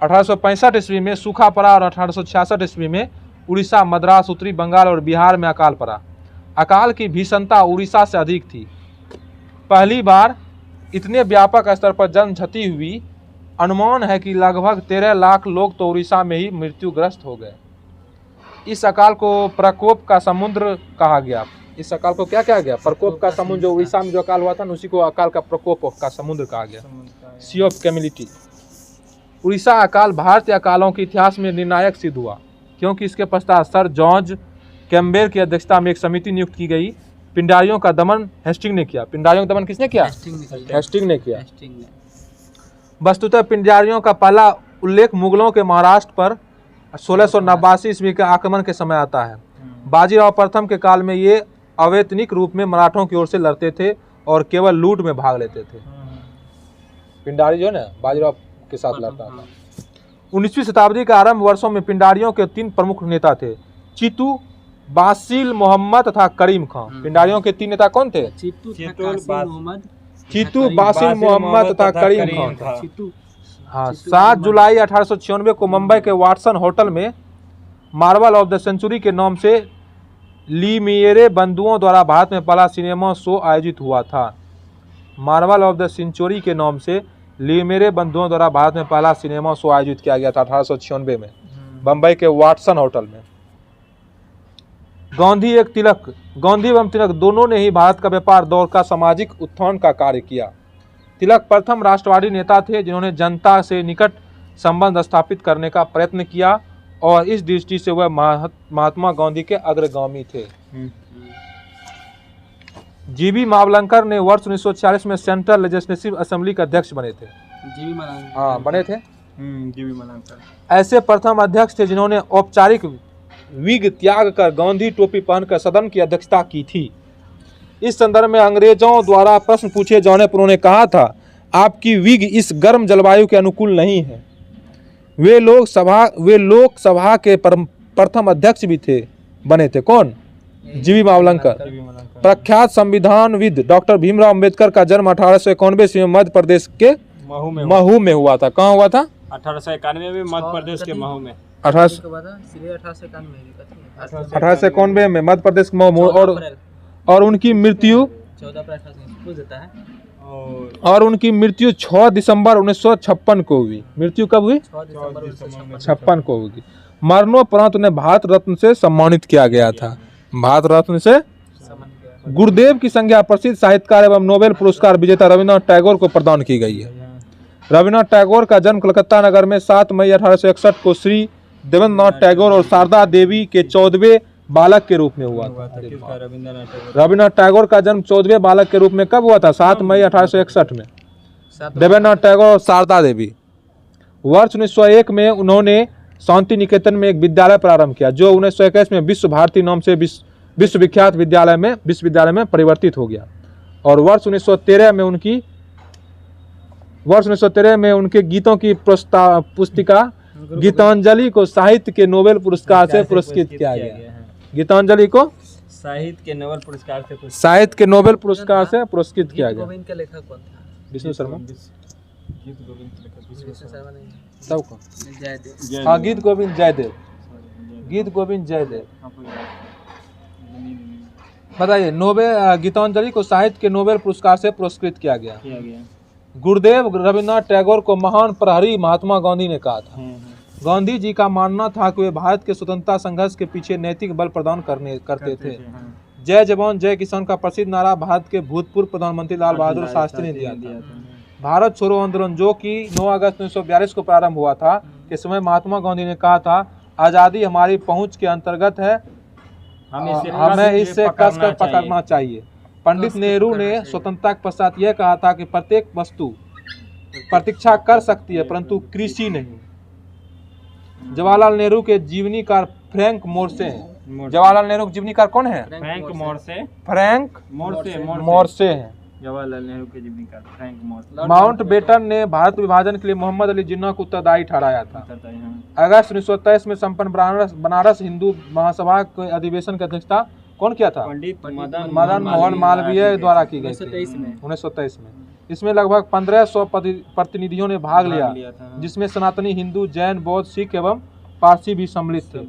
1865 ईस्वी में सूखा पड़ा और 1866 ईस्वी में उड़ीसा, मद्रास, उत्तरी बंगाल और बिहार में अकाल पड़ा। अकाल की भीषणता उड़ीसा से अधिक थी। पहली बार इतने व्यापक स्तर पर जनक्षति हुई। अनुमान है कि लगभग 13 लाख लोग तो उड़ीसा में ही मृत्युग्रस्त हो गए। इस अकाल को प्रकोप का समुद्र कहा गया। इस अकाल को क्या कहा गया? प्रकोप का समुद्र। जो उड़ीसा में जो अकाल हुआ था ना, उसी को अकाल का प्रकोप का समुद्र कहा गया, सी ऑफ कैमिलिटी। उड़ीसा अकाल भारतीय अकालों के इतिहास में निर्णायक सिद्ध हुआ, क्योंकि इसके पश्चात सर जॉर्ज कैम्बेल की अध्यक्षता में एक समिति नियुक्त की गई। पिंडारियों का दमन हेस्टिंग ने किया। पिंडारियों का दमन किसने किया? हेस्टिंग ने किया। वस्तुतः पिंडारियों का पहला उल्लेख मुगलों के महाराष्ट्र पर 1689 ईस्वी के आक्रमण के समय आता है। बाजीराव प्रथम के काल में ये अवैतनिक रूप में मराठों की ओर से लड़ते थे और केवल लूट में भाग लेते थे। पिंडारी जो है ना, बाजीराव के साथ लड़ता था। 19वीं शताब्दी के आरंभ वर्षों में पिंडारियों के 3 प्रमुख नेता थे, चीतू, बासिल मोहम्मद तथा करीम खान। पिंडारियों के 3 नेता कौन थे? चीतू, बासिल मोहम्मद तथा करीम खान। हाँ, 7 जुलाई 1896 को मुंबई के वाटसन होटल में मार्वल ऑफ द सेंचुरी के नाम से लीमियरे बंधुओं द्वारा भारत में पहला सिनेमा शो आयोजित हुआ था। मार्वल ऑफ द सेंचुरी के नाम से लीमियरे बंधुओं द्वारा भारत में पहला सिनेमा शो आयोजित किया गया था 1896 में बम्बई के वाटसन होटल में। गांधी एवं तिलक दोनों ने ही भारत का व्यापार दौर का सामाजिक उत्थान का कार्य किया। तिलक प्रथम राष्ट्रवादी नेता थे जिन्होंने जनता से निकट संबंध स्थापित करने का प्रयत्न किया और इस दृष्टि से वह महात्मा गांधी के अग्रगामी थे। जीबी मावलंकर ने वर्ष 1946 में सेंट्रल लेजिस्लेटिव असेंबली के अध्यक्ष बने थे। हाँ, बने थे। जीबी मावलंकर ऐसे प्रथम अध्यक्ष थे जिन्होंने औपचारिक विग त्याग कर गांधी टोपी पहनकर सदन की अध्यक्षता की थी। इस संदर्भ में अंग्रेजों द्वारा प्रश्न पूछे जाने पर उन्होंने कहा था, आपकी विग इस गर्म जलवायु के अनुकूल नहीं है। वे लोकसभा के प्रथम अध्यक्ष भी थे, बने थे। कौन? जीबी मावलंकर। प्रख्यात संविधानविद डॉक्टर भीमराव अंबेडकर का जन्म 1891 में मध्य प्रदेश के महू में हुआ था। कहाँ हुआ था? 1891 में मध्य प्रदेश के महू में। 1891 में मध्य प्रदेश के महू। और उनकी मृत्यु 6 दिसंबर 1956 को हुई। मृत्यु कब हुई? 56 को होगी। मरणोपरांत उन्हें भारत रत्न से सम्मानित किया गया था। भारत रत्न से। गुरुदेव की संज्ञा प्रसिद्ध साहित्यकार एवं नोबेल पुरस्कार विजेता रविन्द्रनाथ टैगोर को प्रदान की गई है। रविन्द्रनाथ टैगोर का जन्म कलकत्ता नगर में 7 मई 1861 को श्री देवेंद्रनाथ टैगोर और शारदा देवी के 14वें बालक के रूप में हुआ था। रविन्द्रनाथ टैगोर का जन्म 14वें बालक के रूप में कब हुआ था? 7 मई 1861 में। देवेंद्रनाथ टैगोर और शारदा देवी। वर्ष 1901 में उन्होंने शांति निकेतन में एक विद्यालय प्रारंभ किया, जो 1921 में विश्व भारती नाम से विश्वविख्यात विश्वविद्यालय में परिवर्तित हो गया। और वर्ष 1913 में उनके गीतों की पुस्तिका गीतांजलि को साहित्य के नोबेल पुरस्कार से पुरस्कृत किया गया। गीतांजलि को साहित्य के नोबेल पुरस्कार से पुरस्कृत किया गया। गोविंद का लेखक कौन था? विष्णु शर्मा। विष्णु शर्मा नहीं, सबको जयदेव। हाँ, गीत गोविंद जयदेव। बताइए, गीतांजलि को साहित्य के नोबेल पुरस्कार से पुरस्कृत किया गया। गुरुदेव रविन्द्रनाथ टैगोर को महान प्रहरी महात्मा गांधी ने कहा था। गांधी जी का मानना था कि वे भारत के स्वतंत्रता संघर्ष के पीछे नैतिक बल प्रदान करते थे। जय जवान जय किसान का प्रसिद्ध नारा भारत के भूतपूर्व प्रधानमंत्री लाल बहादुर शास्त्री ने दिया था। भारत छोड़ो आंदोलन, जो कि 9 अगस्त 1942 को प्रारंभ हुआ था, के समय महात्मा गांधी ने कहा था, आज़ादी हमारी पहुंच के अंतर्गत है, हमें इससे कसकर पकड़ना चाहिए। पंडित नेहरू ने स्वतंत्रता के पश्चात यह कहा था कि प्रत्येक वस्तु प्रतीक्षा कर सकती है, परंतु कृषि नहीं। जवाहरलाल नेहरू के जीवनीकार फ्रैंक मोर्से हैं। जवाहरलाल नेहरू के जीवनीकार कौन है? फ्रैंक मोर्से हैं। जवाहरलाल नेहरू के जीवनीकार फ्रैंक मोर्से। माउंट बेटन ने भारत विभाजन के लिए मोहम्मद अली जिन्ना को उत्तरदायी ठहराया था। अगस्त 1923 में संपन्न बनारस हिंदू महासभा के अधिवेशन की अध्यक्षता कौन किया था? पंडित मदन मोहन मालवीय द्वारा की गई थी 1923 में। इसमें लगभग 1500 प्रतिनिधियों ने भाग लिया, जिसमें सनातनी हिंदू, जैन, बौद्ध, सिख एवं पारसी भी सम्मिलित थे।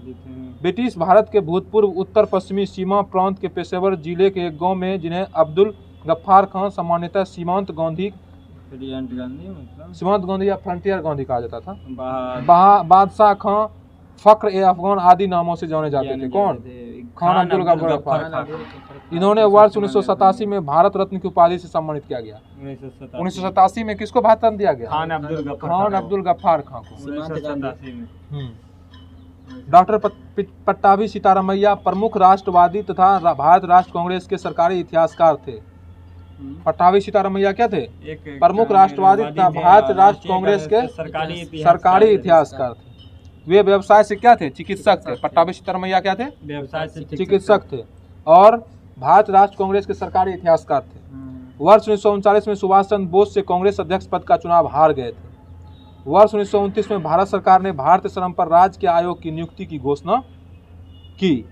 ब्रिटिश भारत के भूतपूर्व उत्तर पश्चिमी सीमा प्रांत के पेशेवर जिले के एक गांव में, जिन्हें अब्दुल गफ्फार खां सामान्यतः सीमांत गांधी मतलब सीमांत गांधी या फ्रंटियर गांधी कहा जाता था। बाहर बादशाह खां, फख्र ए अफगान आदि नामों से जाने जाते थे। कौन? खान अब्दुल गफ्फार खान। इन्होंने वर्ष 1987 में भारत रत्न की उपाधि से सम्मानित किया गया। 1987 में किसको भारत रत्न दिया गया? खान अब्दुल गफ्फार खां को। 1987 में। डॉक्टर पट्टाभी सीतारामैया प्रमुख राष्ट्रवादी तथा भारत राष्ट्र कांग्रेस के सरकारी इतिहासकार थे। पट्टाभी सीतारामैया क्या थे? प्रमुख राष्ट्रवादी तथा भारत राष्ट्र कांग्रेस के सरकारी इतिहासकार थे। वे व्यवसाय से क्या थे? चिकित्सक थे। पट्टाभी सीतारामैया क्या थे? व्यवसाय से चिकित्सक थे और भारत राष्ट्र कांग्रेस के सरकारी इतिहासकार थे। वर्ष 1939 में सुभाष चंद्र बोस से कांग्रेस अध्यक्ष पद का चुनाव हार गए थे। वर्ष 1929 में भारत सरकार ने भारतीय श्रम पर राज्य के आयोग की नियुक्ति की घोषणा की।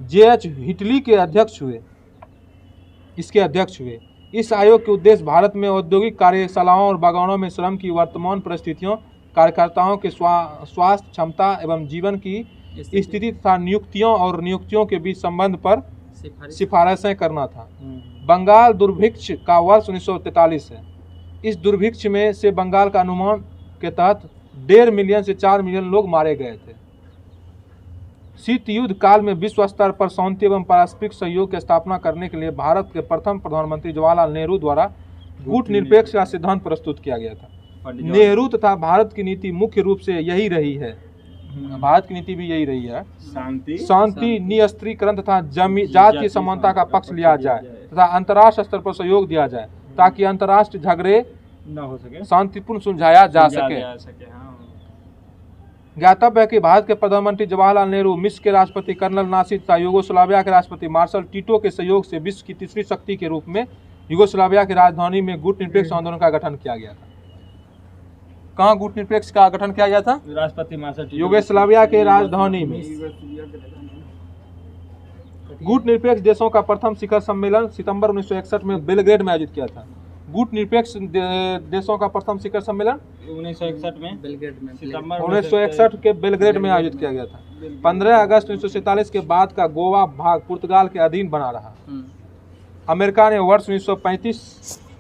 जे.एच. हिटली के अध्यक्ष हुए, इसके अध्यक्ष हुए। इस आयोग के उद्देश्य भारत में औद्योगिक कार्यशालाओं और बागानों में श्रम की वर्तमान परिस्थितियों, कार्यकर्ताओं के स्वास्थ्य, क्षमता एवं जीवन की स्थिति तथा नियुक्तियों के बीच संबंध पर सिफारिशें करना था। बंगाल दुर्भिक्ष का वर्ष 1943 है। इस दुर्भिक्ष में से बंगाल का अनुमान के तहत 1.5 मिलियन से 4 मिलियन लोग मारे गए थे। शीत युद्ध काल में विश्व स्तर पर शांति एवं पारस्परिक सहयोग की स्थापना करने के लिए भारत के प्रथम प्रधानमंत्री जवाहरलाल नेहरू द्वारा कूटनिरपेक्ष का सिद्धांत प्रस्तुत किया गया था। नेहरू तथा भारत की नीति मुख्य रूप से यही रही है, भारत की नीति भी यही रही है, शांति, निःशस्त्रीकरण तथा जातीय समानता का पक्ष लिया जाए तथा अंतर्राष्ट्रीय स्तर पर सहयोग दिया जाए ताकि अंतर्राष्ट्रीय झगड़े न हो सके, शांतिपूर्ण सुलझाया जा सके। ज्ञातव्य है कि भारत के प्रधानमंत्री जवाहरलाल नेहरू, मिस्र के राष्ट्रपति कर्नल नासिर तथा यूगोस्लाविया के राष्ट्रपति मार्शल टीटो के सहयोग से विश्व की तीसरी शक्ति के रूप में यूगोस्लाविया की राजधानी में गुटनिरपेक्ष आंदोलन का गठन किया गया था। कहाँ गुटनिरपेक्ष का गठन किया गया था? राष्ट्रपति मार्शल यूगोस्लाविया के राजधानी में। गुटनिरपेक्ष देशों का प्रथम शिखर सम्मेलन सितंबर 1961 में बेलग्रेड में आयोजित किया था। गुटनिरपेक्ष देशों का प्रथम शिखर सम्मेलन 1961 में बेलग्रेड में सितंबर 1961 के बेलग्रेड में आयोजित किया गया था। 15 अगस्त 1947 के बाद का गोवा भाग पुर्तगाल के अधीन बना रहा। अमेरिका ने वर्ष 1955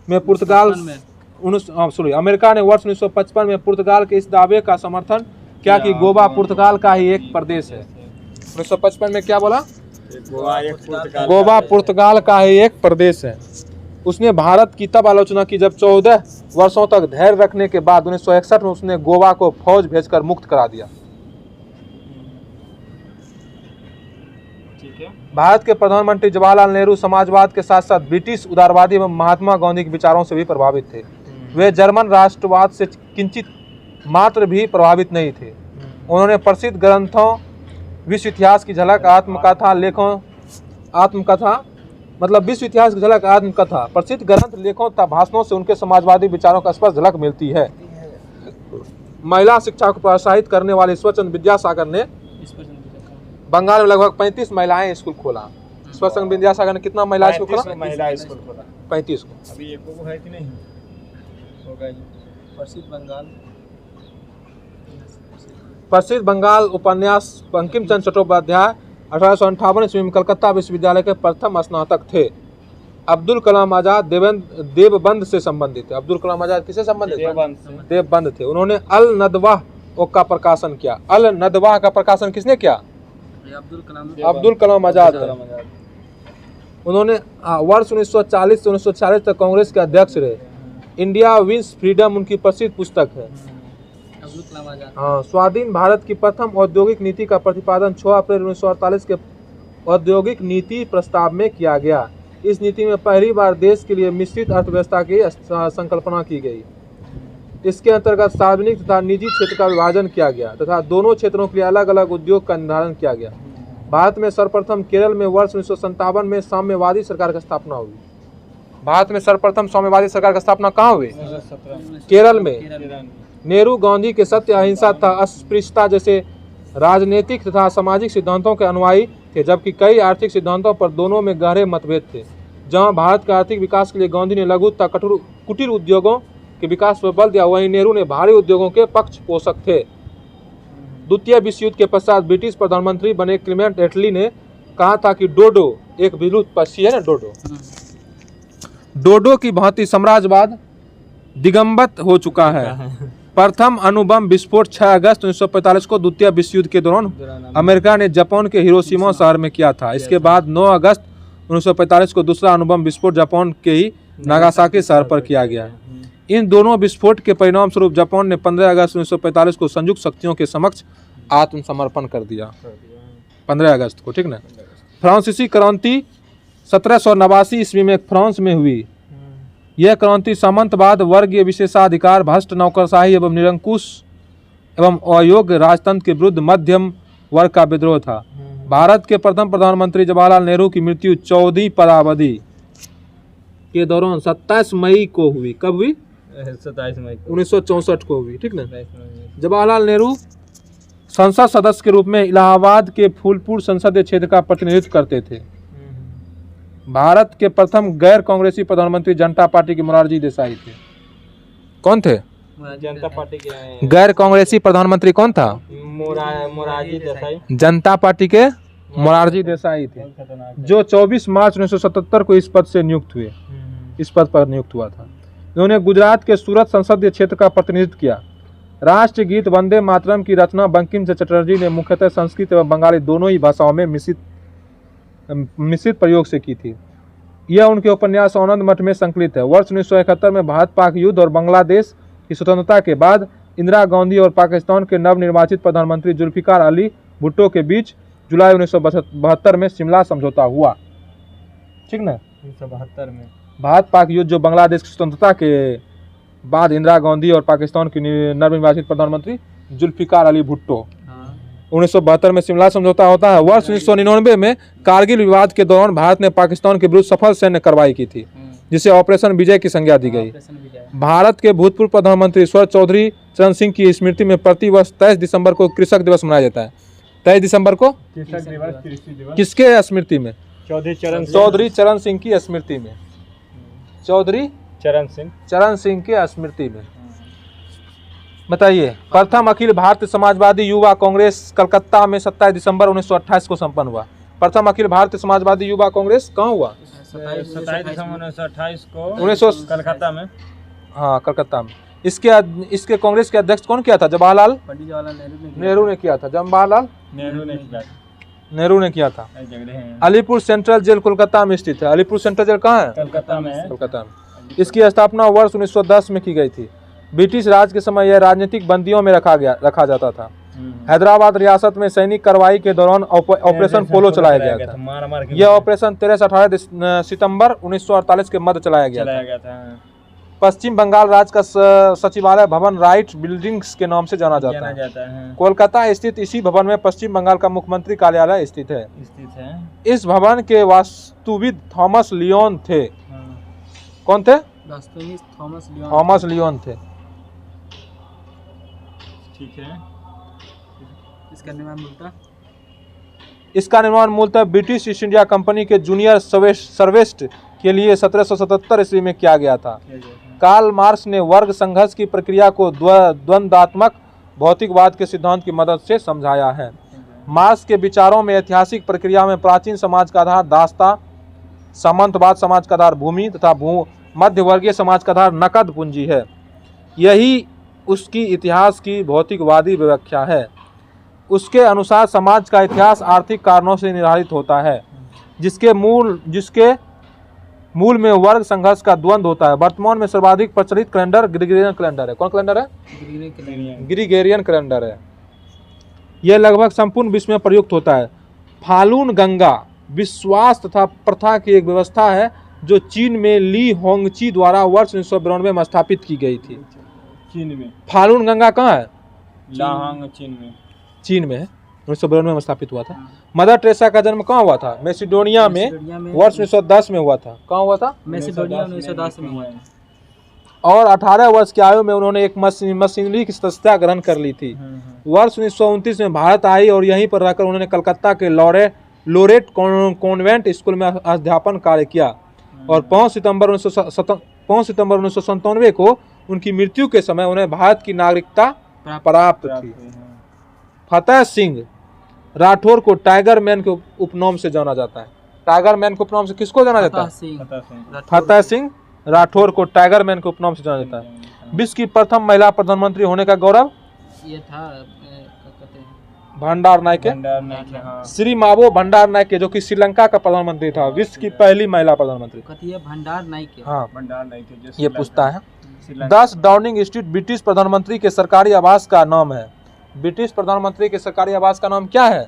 में पुर्तगाल के इस दावे का समर्थन किया कि गोवा पुर्तगाल का ही एक प्रदेश है। 1955 में क्या बोला? गोवा पुर्तगाल का ही एक प्रदेश है। उसने भारत की तब आलोचना की जब 14 वर्षों तक धैर्य रखने के बाद 1961 में उसने गोवा को फौज भेजकर मुक्त करा दिया। ठीक है। भारत के प्रधानमंत्री जवाहरलाल नेहरू समाजवाद के साथ साथ ब्रिटिश उदारवादी एवं महात्मा गांधी के विचारों से भी प्रभावित थे। वे जर्मन राष्ट्रवाद से किंचित मात्र भी प्रभावित नहीं थे। उन्होंने प्रसिद्ध ग्रंथों, विश्व इतिहास की झलक, विश्व इतिहास की झलक, आत्मकथा, प्रसिद्ध ग्रंथ, लेखों तथा भाषणों से उनके समाजवादी विचारों का स्पष्ट झलक मिलती है। महिला शिक्षा को प्रोत्साहित करने वाले ईश्वरचंद्र विद्यासागर ने बंगाल में लगभग 35 महिलाएं स्कूल खोला। ईश्वरचंद्र विद्यासागर ने कितना महिला स्कूल खोला? 35 को। अभी एक को है कि नहीं होगा? प्रसिद्ध बंगाल उपन्यास बंकिम चंद्र चट्टोपाध्याय 1858 ईस्वी में कलकत्ता विश्वविद्यालय के प्रथम स्नातक थे। अब्दुल कलाम आजाद देवबंद से संबंधित थे। अब्दुल कलाम आजाद किससे संबंधित? देवबंद थे। उन्होंने अल नदवाह का प्रकाशन किया। अल नदवाह का प्रकाशन किसने किया? अब्दुल कलाम आजाद। उन्होंने वर्ष 1940 से 1946 तक कांग्रेस के अध्यक्ष रहे। इंडिया विंस फ्रीडम उनकी प्रसिद्ध पुस्तक है। स्वाधीन भारत की प्रथम औद्योगिक नीति का प्रतिपादन 6 अप्रैल 1948 के औद्योगिक नीति प्रस्ताव में किया गया। इस नीति में पहली बार देश के लिए मिश्रित अर्थव्यवस्था की संकल्पना की गई। इसके अंतर्गत सार्वजनिक तथा निजी क्षेत्र का विभाजन किया गया तथा दोनों क्षेत्रों के लिए अलग अलग उद्योग का निर्धारण किया गया। भारत में सर्वप्रथम केरल में वर्ष 1957 में साम्यवादी सरकार की स्थापना हुई। भारत में सर्वप्रथम साम्यवादी सरकार की स्थापना कहाँ हुई? केरल में। नेहरू गांधी के सत्य, अहिंसा तथा अस्पृश्यता जैसे राजनीतिक तथा सामाजिक सिद्धांतों के अनुयायी थे, जबकि कई आर्थिक सिद्धांतों पर दोनों में गहरे मतभेद थे। जहां भारत के आर्थिक विकास के लिए गांधी ने लघु तथा कुटीर उद्योगों के विकास पर बल दिया, वहीं नेहरू ने भारी उद्योगों के पक्ष पोषक थे। द्वितीय विश्व युद्ध के पश्चात ब्रिटिश प्रधानमंत्री बने क्लेमेंट एटली ने कहा था कि डोडो एक विलुप्त पक्षी है ना, डोडो डोडो की भांति साम्राज्यवाद दिगंबत हो चुका है। प्रथम अणुबम विस्फोट 6 अगस्त 1945 को द्वितीय विश्व युद्ध के दौरान अमेरिका ने जापान के हिरोशिमा शहर में किया था। इसके बाद 9 अगस्त 1945 को दूसरा अणुबम विस्फोट जापान के ही नागासाकी शहर पर किया गया। इन दोनों विस्फोट के परिणाम स्वरूप जापान ने 15 अगस्त 1945 को संयुक्त शक्तियों के समक्ष आत्मसमर्पण कर दिया। 15 अगस्त को, ठीक ना। फ्रांसीसी क्रांति 1789 ईस्वी में फ्रांस में हुई। यह क्रांति सामंतवाद, वर्गीय विशेषाधिकार, भ्रष्ट नौकरशाही एवं निरंकुश एवं अयोग्य राजतंत्र के विरुद्ध मध्यम वर्ग का विद्रोह था। भारत के प्रथम प्रधानमंत्री जवाहरलाल नेहरू की मृत्यु 14वीं पदावधि के दौरान 27 मई को हुई। कब हुई? 27 मई 1964 को हुई, ठीक ना। जवाहरलाल नेहरू संसद सदस्य के रूप में इलाहाबाद के फूलपुर संसदीय क्षेत्र का प्रतिनिधित्व करते थे। भारत के प्रथम गैर कांग्रेसी प्रधानमंत्री जनता पार्टी के मोरारजी देसाई थे। कौन थे? जनता पार्टी के गैर कांग्रेसी प्रधानमंत्री कौन था? मोरारजी देसाई। जनता पार्टी के मोरारजी देसाई थे, जो 24 मार्च 1977 को इस पद से नियुक्त हुए, इस पद पर नियुक्त हुआ था। इन्होंने गुजरात के सूरत संसदीय क्षेत्र का प्रतिनिधित्व किया। राष्ट्रीय गीत वंदे मातरम की रचना बंकिम चंद्र चटर्जी ने मुख्यतः संस्कृत एवं बंगाली दोनों ही भाषाओं में मिश्रित प्रयोग से की थी। यह उनके उपन्यास आनंद मठ में संकलित है। वर्ष 1971 में भारत पाक युद्ध और बांग्लादेश की स्वतंत्रता के बाद इंदिरा गांधी और पाकिस्तान के नवनिर्वाचित प्रधानमंत्री जुल्फिकार अली भुट्टो के बीच जुलाई 1972 में शिमला समझौता हुआ, ठीक ना। 1972 में भारत पाक युद्ध, जो बांग्लादेश की स्वतंत्रता के बाद इंदिरा गांधी और पाकिस्तान की नवनिर्वाचित प्रधानमंत्री जुल्फिकार अली भुट्टो, 1972 में शिमला समझौता होता है। वर्ष 1999 में कारगिल विवाद के दौरान भारत ने पाकिस्तान के विरुद्ध सफल सैन्य कार्रवाई की थी, जिसे ऑपरेशन विजय की संज्ञा दी गई। भारत के भूतपूर्व प्रधानमंत्री स्वर्गीय चौधरी चरण सिंह की स्मृति में प्रतिवर्ष 23 दिसंबर को कृषक दिवस मनाया जाता है। 23 दिसंबर को किसके स्मृति में? चौधरी चरण सिंह की स्मृति में। चौधरी चरण सिंह की स्मृति में। बताइए, प्रथम अखिल भारतीय समाजवादी युवा कांग्रेस कलकत्ता में 27 दिसंबर 1928 को संपन्न हुआ। प्रथम अखिल भारतीय समाजवादी युवा कांग्रेस कहाँ हुआ? 27 दिसंबर 1928 को कलकत्ता में। हाँ, कलकत्ता में। इसके कांग्रेस के अध्यक्ष कौन किया था? जवाहरलाल नेहरू ने किया था। जवाहरलाल नेहरू ने किया था। अलीपुर सेंट्रल जेल कोलकाता में स्थित है। अलीपुर सेंट्रल जेल कहाँ है? कलकत्ता में। कोलकाता में। इसकी स्थापना वर्ष 1910 में की गई थी। ब्रिटिश राज के समय यह राजनीतिक बंदियों में रखा जाता था। हैदराबाद रियासत में सैनिक कार्रवाई के दौरान ऑपरेशन पोलो चलाया गया था। यह ऑपरेशन 13 से 18 सितंबर 1948 के मध्य चलाया गया था। पश्चिम बंगाल राज्य का सचिवालय भवन राइट बिल्डिंग्स के नाम से जाना जाता है। कोलकाता स्थित इसी भवन में पश्चिम बंगाल का मुख्यमंत्री कार्यालय स्थित है। इस भवन के वास्तुविद थॉमस लियोन थे। कौन थे? थॉमस लियोन थे। ठीक है। इसका निर्माण मूलतः ब्रिटिश ईस्ट इंडिया कंपनी के जूनियर सर्वेस्ट के लिए 1777 ईस्वी में किया गया था। कार्ल मार्क्स ने वर्ग संघर्ष की प्रक्रिया को द्वंद्वात्मक भौतिकवाद के सिद्धांत की मदद से समझाया है। मार्क्स के विचारों में ऐतिहासिक प्रक्रिया में प्राचीन समाज का आधार दास्ता, सामंतवाद समाज का आधार भूमि तथा मध्य वर्गीय समाज का आधार नकद पूंजी है। यही उसकी इतिहास की भौतिकवादी व्याख्या है। उसके अनुसार समाज का इतिहास आर्थिक कारणों से निर्धारित होता है, जिसके मूल में वर्ग संघर्ष का द्वंद्व होता है। वर्तमान में सर्वाधिक प्रचलित कैलेंडर ग्रिगोरियन कैलेंडर है। कौन कैलेंडर है? ग्रिगोरियन कैलेंडर है। यह लगभग संपूर्ण विश्व में प्रयुक्त होता है। फालून गंगा विश्वास तथा प्रथा की एक व्यवस्था है जो चीन में ली होंगची द्वारा वर्ष 1992 में स्थापित की गई थी। चीन में फालून गंगा कहाँ है? लाहंग चीन में है। 1992 में स्थापित हुआ था। मदर टेरेसा का जन्म कहाँ हुआ था? मैसिडोनिया में वर्ष 1910 में हुआ था। कहाँ हुआ था? मैसिडोनिया 1910 में हुआ था। और 18 वर्ष की आयु में उन्होंने एक मशीनरी की सदस्यता ग्रहण कर ली थी। वर्ष 1929 में भारत आई और यहीं पर रहकर उन्होंने कलकत्ता के लोरेट कॉन्वेंट स्कूल में अध्यापन कार्य किया और 5 सितंबर 1997 को उनकी मृत्यु के समय उन्हें भारत की नागरिकता प्राप्त थी। फतेह सिंह राठौर को टाइगर मैन के उपनाम से जाना जाता है। टाइगर मैन के उपनाम से किसको जाना जाता है? फतेह सिंह राठौर को टाइगर मैन के उपनाम से जाना जाता है। विश्व की प्रथम महिला प्रधानमंत्री होने का गौरव ये था क्या कहते हैं, भंडार नायके, भंडार नायके, हाँ। श्री मावो भंडार नायके, जो कि श्रीलंका का प्रधानमंत्री था, विश्व की पहली महिला प्रधानमंत्री। कहती है भंडार नायके। हाँ, भंडार नायके जो ये पूछता है। श्रीलंका। 10 डाउनिंग स्ट्रीट ब्रिटिश प्रधानमंत्री के सरकारी आवास का नाम है। ब्रिटिश प्रधानमंत्री के सरकारी आवास का नाम क्या है?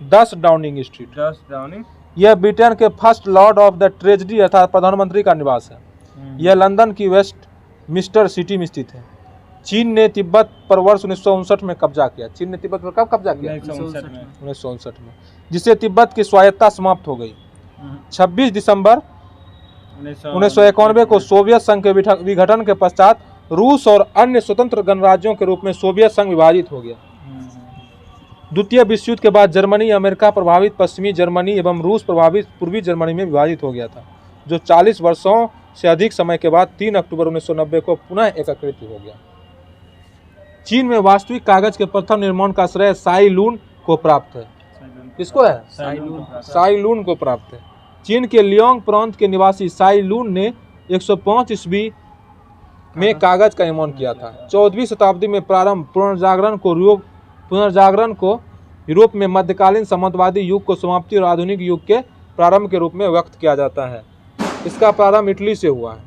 10 डाउनिंग स्ट्रीट। 10 डाउनिंग। यह ब्रिटेन के first Lord of the treasury अर्थात प्रधानमंत्री का निवास है। यह लंदन की वेस्ट मिस्टर सिटी में स्थित है। चीन ने तिब्बत पर वर्ष 1959 में कब्जा किया। चीन ने तिब्बत पर कब कब्जा किया? 1959 में, जिससे तिब्बत की स्वायत्तता समाप्त हो गई। 26 दिसंबर 1991 को सोवियत संघ के विघटन के पश्चात रूस और अन्य स्वतंत्र गणराज्यों के रूप में सोवियत संघ विभाजित हो गया। द्वितीय विश्व युद्ध के बाद जर्मनी अमेरिका प्रभावित पश्चिमी जर्मनी एवं रूस प्रभावित पूर्वी जर्मनी में विभाजित हो गया था, जो 40 वर्षों से अधिक समय के बाद 3 अक्टूबर 1990 को पुनः एकीकृत हो गया। चीन में वास्तविक कागज के प्रथम निर्माण का श्रेय साई लून को प्राप्त है। किसको है? साई लून को प्राप्त है। चीन के लियोंग प्रांत के निवासी साई लून ने 105 ईस्वी में कागज का निर्माण किया था। 14वीं शताब्दी में प्रारंभ पुनर्जागरण को यूरोप में मध्यकालीन सामंतवादी युग को समाप्ति और आधुनिक युग के प्रारंभ के रूप में व्यक्त किया जाता है। इसका प्रारंभ इटली से हुआ है।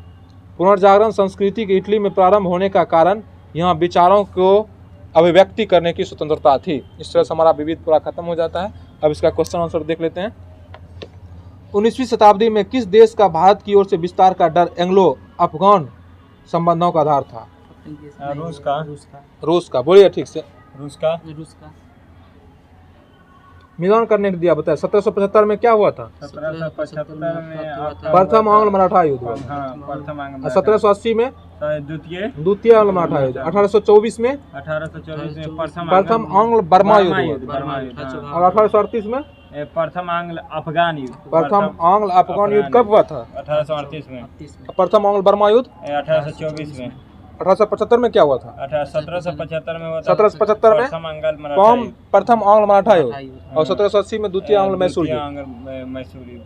पुनर्जागरण संस्कृति के इटली में प्रारंभ होने का कारण यहाँ विचारों को अभिव्यक्ति करने की स्वतंत्रता थी। इस तरह से हमारा विविध पूरा खत्म हो जाता है। अब इसका क्वेश्चन आंसर देख लेते हैं। 19वीं शताब्दी में किस देश का भारत की ओर से विस्तार का डर एंग्लो अफगान संबंधों का आधार था? रूस का। बोलिए ठीक से। रूस का। मिलान करने के दिया बताया। 1775 में क्या हुआ था? 1775 में प्रथम आंग्ल मराठा युद्ध हुआ। प्रथम आंग्ल। 1780 में द्वितीय आंग्ल मराठा युद्ध। 1824 में प्रथम आंग्ल बर्मा युद्ध हुआ। और 1838 में प्रथम आंग्ल अफगान युद्ध। प्रथम आंग्ल अफगान युद्ध कब हुआ था? 1838 में। प्रथम आंग्ल बर्मा युद्ध 1824 में। 1875 में क्या हुआ था? 1775 में हुआ था। 1775 में प्रथम आंग्ल मराठा युद्ध और 1780 में द्वितीय आंग्ल मैसूर युद्ध।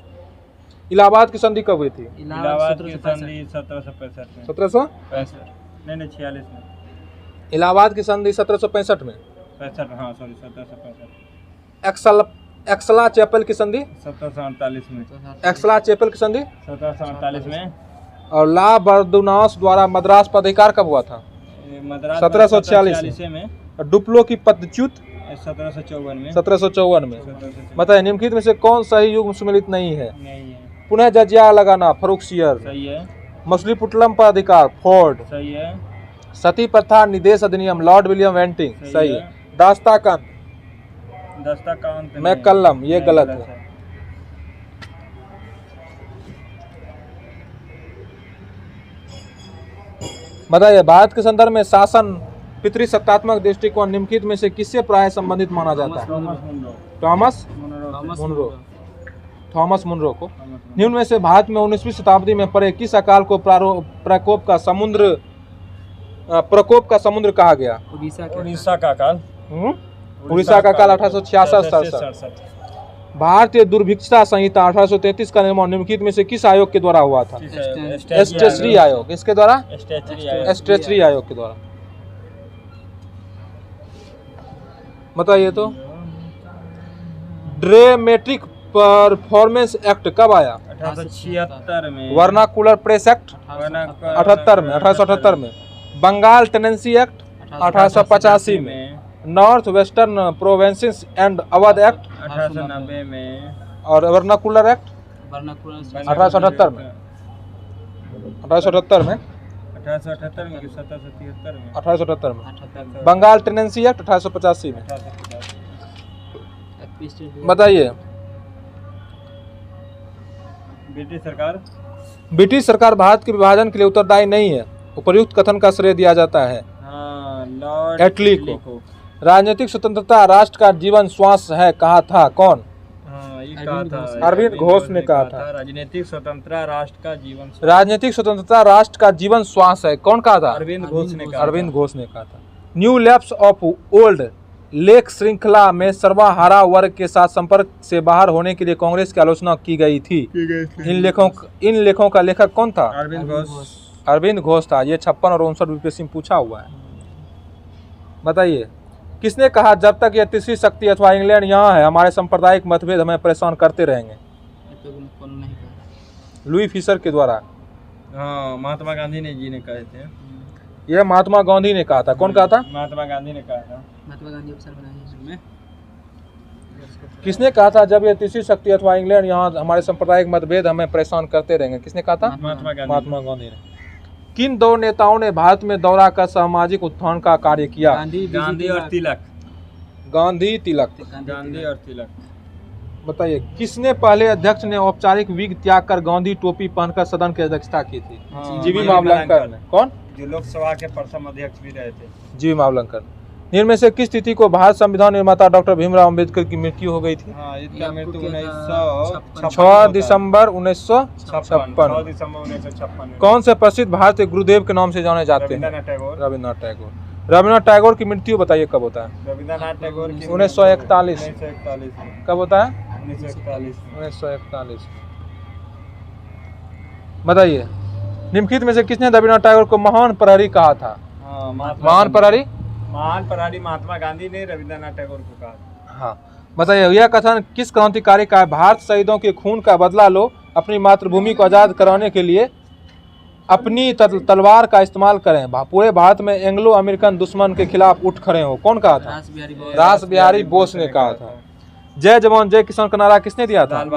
इलाहाबाद की संधि कब हुई थी? इलाहाबाद की संधि 1765 में। 1765 नहीं 46 में। इलाहाबाद की संधि 1765 में। 65 हाँ सॉरी 1765। एक्सला चैपल की संधि 1748 में। एक्सला चैपल की संधि 1748 में। और ला बर्दुनास द्वारा मद्रास पर अधिकार कब हुआ था? 1746 में। डुप्लो की पदच्युत 1754 में। बताइए निम्नलिखित में से कौन सही युग सम्मिलित नहीं है? पुनः जजिया लगाना फर्रुखसियर। सही है। मछलीपुट्टलम पर अधिकार फोर्ड। सही है। सती प्रथा निदेश अधिनियम लॉर्ड विलियम वेंटिंग। सही है। दास्ताकांत मैकल्लम ये गलत है। बताइए भारत के संदर्भ में शासन पितृसत्तात्मक दृष्टिकोण निम्नलिखित में से किससे प्राय संबंधित माना जाता है? थॉमस मुनरो को। निम्न में से भारत में 19वीं शताब्दी में पड़े किस अकाल को प्रकोप का समुद्र कहा गया? उड़ीसा का अकाल। उड़ीसा का काल 1866-67। भारतीय दुर्भिक्षता संहिता 1833 का निर्माण निम्नलिखित में से किस आयोग के द्वारा हुआ था? एस्टेचरी आयोग। इसके द्वारा? एस्टेचरी आयोग के द्वारा। बताइए तो ड्रामेटिक परफॉर्मेंस एक्ट कब आया? 1876 में। वर्नाकुलर प्रेस एक्ट 1878 में। बंगाल टेनेंसी एक्ट 1885 में। North western provinces and Awadh act 1890 में। और वर्नाकुलर एक्ट 1878 में। 1878 में। 1878 में कि 1773 में? 1878 में। बंगाल टेनेंसी एक्ट 1885 में। बताइए ब्रिटिश सरकार भारत के विभाजन के लिए उत्तरदायी नहीं है। उपर्युक्त कथन का श्रेय दिया जाता है लॉर्ड एटली को। राजनीतिक स्वतंत्रता राष्ट्र का जीवन श्वास है कहा था कौन? ये कहा था अरविंद घोष ने कहा था। राजनीतिक स्वतंत्रता राष्ट्र का जीवन। राजनीतिक स्वतंत्रता राष्ट्र का जीवन श्वास है कौन कहा था? अरविंद घोष ने कहा। अरविंद घोष ने कहा था। न्यू लैप्स ऑफ ओल्ड लेख श्रृंखला में सर्वहारा वर्ग के साथ संपर्क से बाहर होने के लिए कांग्रेस की आलोचना की गई थी। इन लेखों का लेखक कौन था? अरविंद घोष था। ये 56 और 59 यूपीएससी में पूछा हुआ है। बताइए, किसने कहा जब तक यह तीसरी शक्ति अथवा इंग्लैंड यहाँ है हमारे सांप्रदायिक मतभेद हमें परेशान करते रहेंगे? लुई फिशर के द्वारा। हाँ, महात्मा गांधी जी ने कहे थे। यह महात्मा गांधी ने कहा था। कौन कहा था? महात्मा गांधी ने कहा था। महात्मा गांधी अफसर बनाए इसमें। किसने कहा था जब यह तीसरी शक्ति अथवा इंग्लैंड यहाँ हमारे सांप्रदायिक मतभेद हमें परेशान करते रहेंगे? किसने कहा था? महात्मा गांधी ने। किन दो नेताओं ने भारत में दौरा कर सामाजिक उत्थान का कार्य किया? गांधी और तिलक। गांधी तिलक। गांधी और तिलक। बताइए, किसने पहले अध्यक्ष ने औपचारिक विग त्याग कर गांधी टोपी पहनकर सदन की अध्यक्षता की थी? जीवी मावलंकर ने। कौन? जो लोकसभा के प्रथम अध्यक्ष भी रहे थे। जीवी मावलंकर। निम्न में से किस तिथि को भारत संविधान निर्माता डॉक्टर भीमराव अम्बेडकर की मृत्यु हो गई थी? इसका मृत्यु 1956 6 दिसंबर 1956। कौन से प्रसिद्ध भारतीय गुरुदेव के नाम से जाने जाते हैं? रविन्द्रनाथ टैगोर। रविन्द्रनाथ टैगोर की मृत्यु बताइए कब होता है? रविन्द्रनाथ टैगोर की 1941। कब होता है? 1941। बताइए, निम्नलिखित में से किसने रविन्द्रनाथ टैगोर को महान प्रहरी कहा था? महान प्रहरी महात्मा गांधी ने रविन्द्रनाथ टैगोर को कहा। हाँ, बताइए, यह कथन किस क्रांतिकारी का है? भारत शहीदों के खून का बदला लो, अपनी मातृभूमि को आजाद कराने के लिए अपनी तलवार का इस्तेमाल करें, पूरे भारत में एंग्लो अमेरिकन दुश्मन के खिलाफ उठ खड़े हो। कौन कहा था? रास बिहारी बोस ने कहा था। जय जवान जय किसान का नारा किसने दिया था? लाल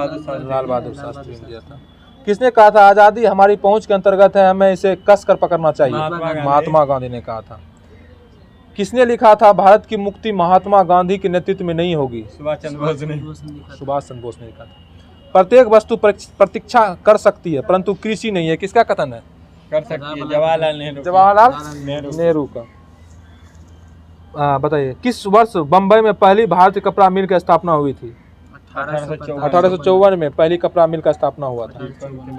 बहादुर शास्त्री ने दिया था। किसने कहा था आजादी हमारी पहुंच के अंतर्गत है, हमें इसे कस कर पकड़ना चाहिए? महात्मा गांधी ने कहा था। किसने लिखा था भारत की मुक्ति महात्मा गांधी के नेतृत्व में नहीं होगी? सुभाष चंद्र बोस ने। सुभाष चंद्र बोस ने लिखा था। प्रत्येक वस्तु प्रतीक्षा कर सकती है परंतु कृषि नहीं है। किसका कथन है? कर सकती है जवाहरलाल नेहरू का। बताइए, किस वर्ष बम्बई में पहली भारतीय कपड़ा मिल की स्थापना हुई थी? 1854 में पहली कपड़ा मिल का स्थापना हुआ था।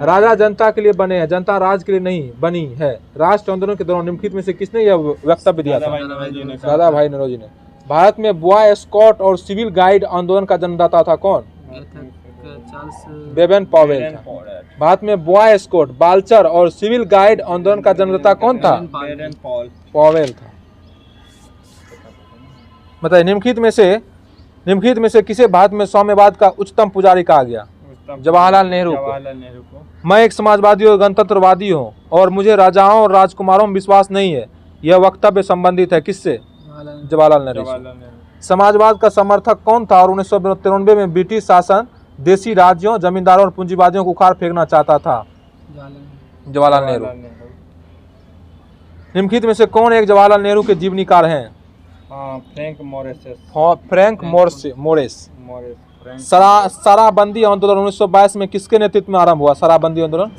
राजा जनता के लिए बने हैं, जनता राज के लिए नहीं बनी है। राष्ट्र आंदोलन के दौरान निम्नलिखित में से किसने यह वक्तव्य दिया था? दादा भाई नौरोजी ने। भारत में बॉय स्काउट और सिविल गाइड आंदोलन का जन्मदाता था कौन? बेबन पॉवेल था। भारत में बॉय स्काउट, बालचर और सिविल गाइड आंदोलन का जन्मदाता कौन था? पॉवेल था। बताइए, निम्नलिखित में से किसे भारत में साम्यवाद का उच्चतम पुजारी कहा गया? जवाहरलाल नेहरू को। मैं एक समाजवादी और गणतंत्रवादी हूँ और मुझे राजाओं और राजकुमारों में विश्वास नहीं है। यह वक्तव्य संबंधित है किससे? जवाहरलाल नेहरू। समाजवाद का समर्थक कौन था और 1993 में ब्रिटिश शासन देशी राज्यों, जमींदारों और पूंजीवादियों को उखाड़ फेंकना चाहता था? जवाहरलाल नेहरू। निम्नलिखित में से कौन एक जवाहरलाल नेहरू के जीवनीकार हैं? फ्रैंक मोरेस। शराबबंदी आंदोलन 1922 में किसके नेतृत्व में आरंभ हुआ? शराबबंदी आंदोलन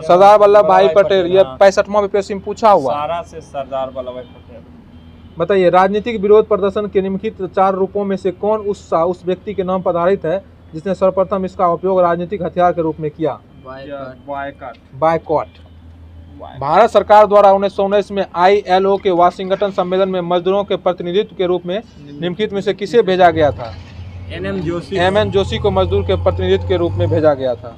सरदार वल्लभ भाई पटेल। यह 65वां यूपीएससी में पूछा हुआ। सरदार वल्लभ भाई पटेल। बताइए, राजनीतिक विरोध प्रदर्शन के निम्नलिखित 4 रूपों में से कौन उस व्यक्ति के नाम पर आधारित है जिसने सर्वप्रथम इसका उपयोग राजनीतिक हथियार के रूप में किया? बायकॉट। भारत सरकार द्वारा 1919 में ILO के वाशिंगटन सम्मेलन में मजदूरों के प्रतिनिधित्व के रूप में निम्नलिखित में से किसे भेजा गया था? MM जोशी को मजदूर के प्रतिनिधित्व के रूप में भेजा गया था।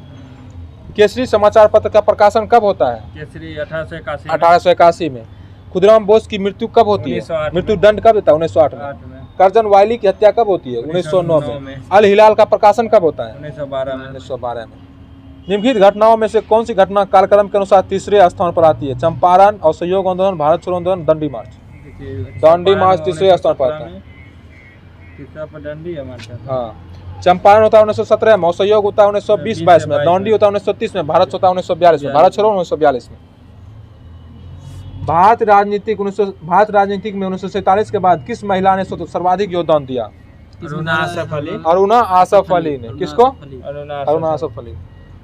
केसरी समाचार पत्र का प्रकाशन कब होता है? केसरी 1881 में। खुदीराम बोस की मृत्यु कब होती है? मृत्यु दंड कब देता है? 1908 में। कर्जन वायली की हत्या कब होती है? 1909 में। अल हिलाल का प्रकाशन कब होता है? 1912 में। निम्नलिखित घटनाओं में से कौन सी घटना कालक्रम के अनुसार तीसरे स्थान पर आती है? चंपारण, असहयोग आंदोलन, भारत छोड़ो आंदोलन, दांडी मार्च। दांडी मार्च तीसरे स्थान पर आता है। हाँ, चंपारण होता है 1917 में, असहयोग होता है 1920-22 में, दांडी होता है 1930 में, भारत होता है 1942 में, भारत छोड़ो 1942 में। भारत राजनीतिक में 1947 के बाद किस महिला ने सर्वाधिक योगदान दिया? अरुणा आसफ अली ने। किसको? अरुणा आसफ अली।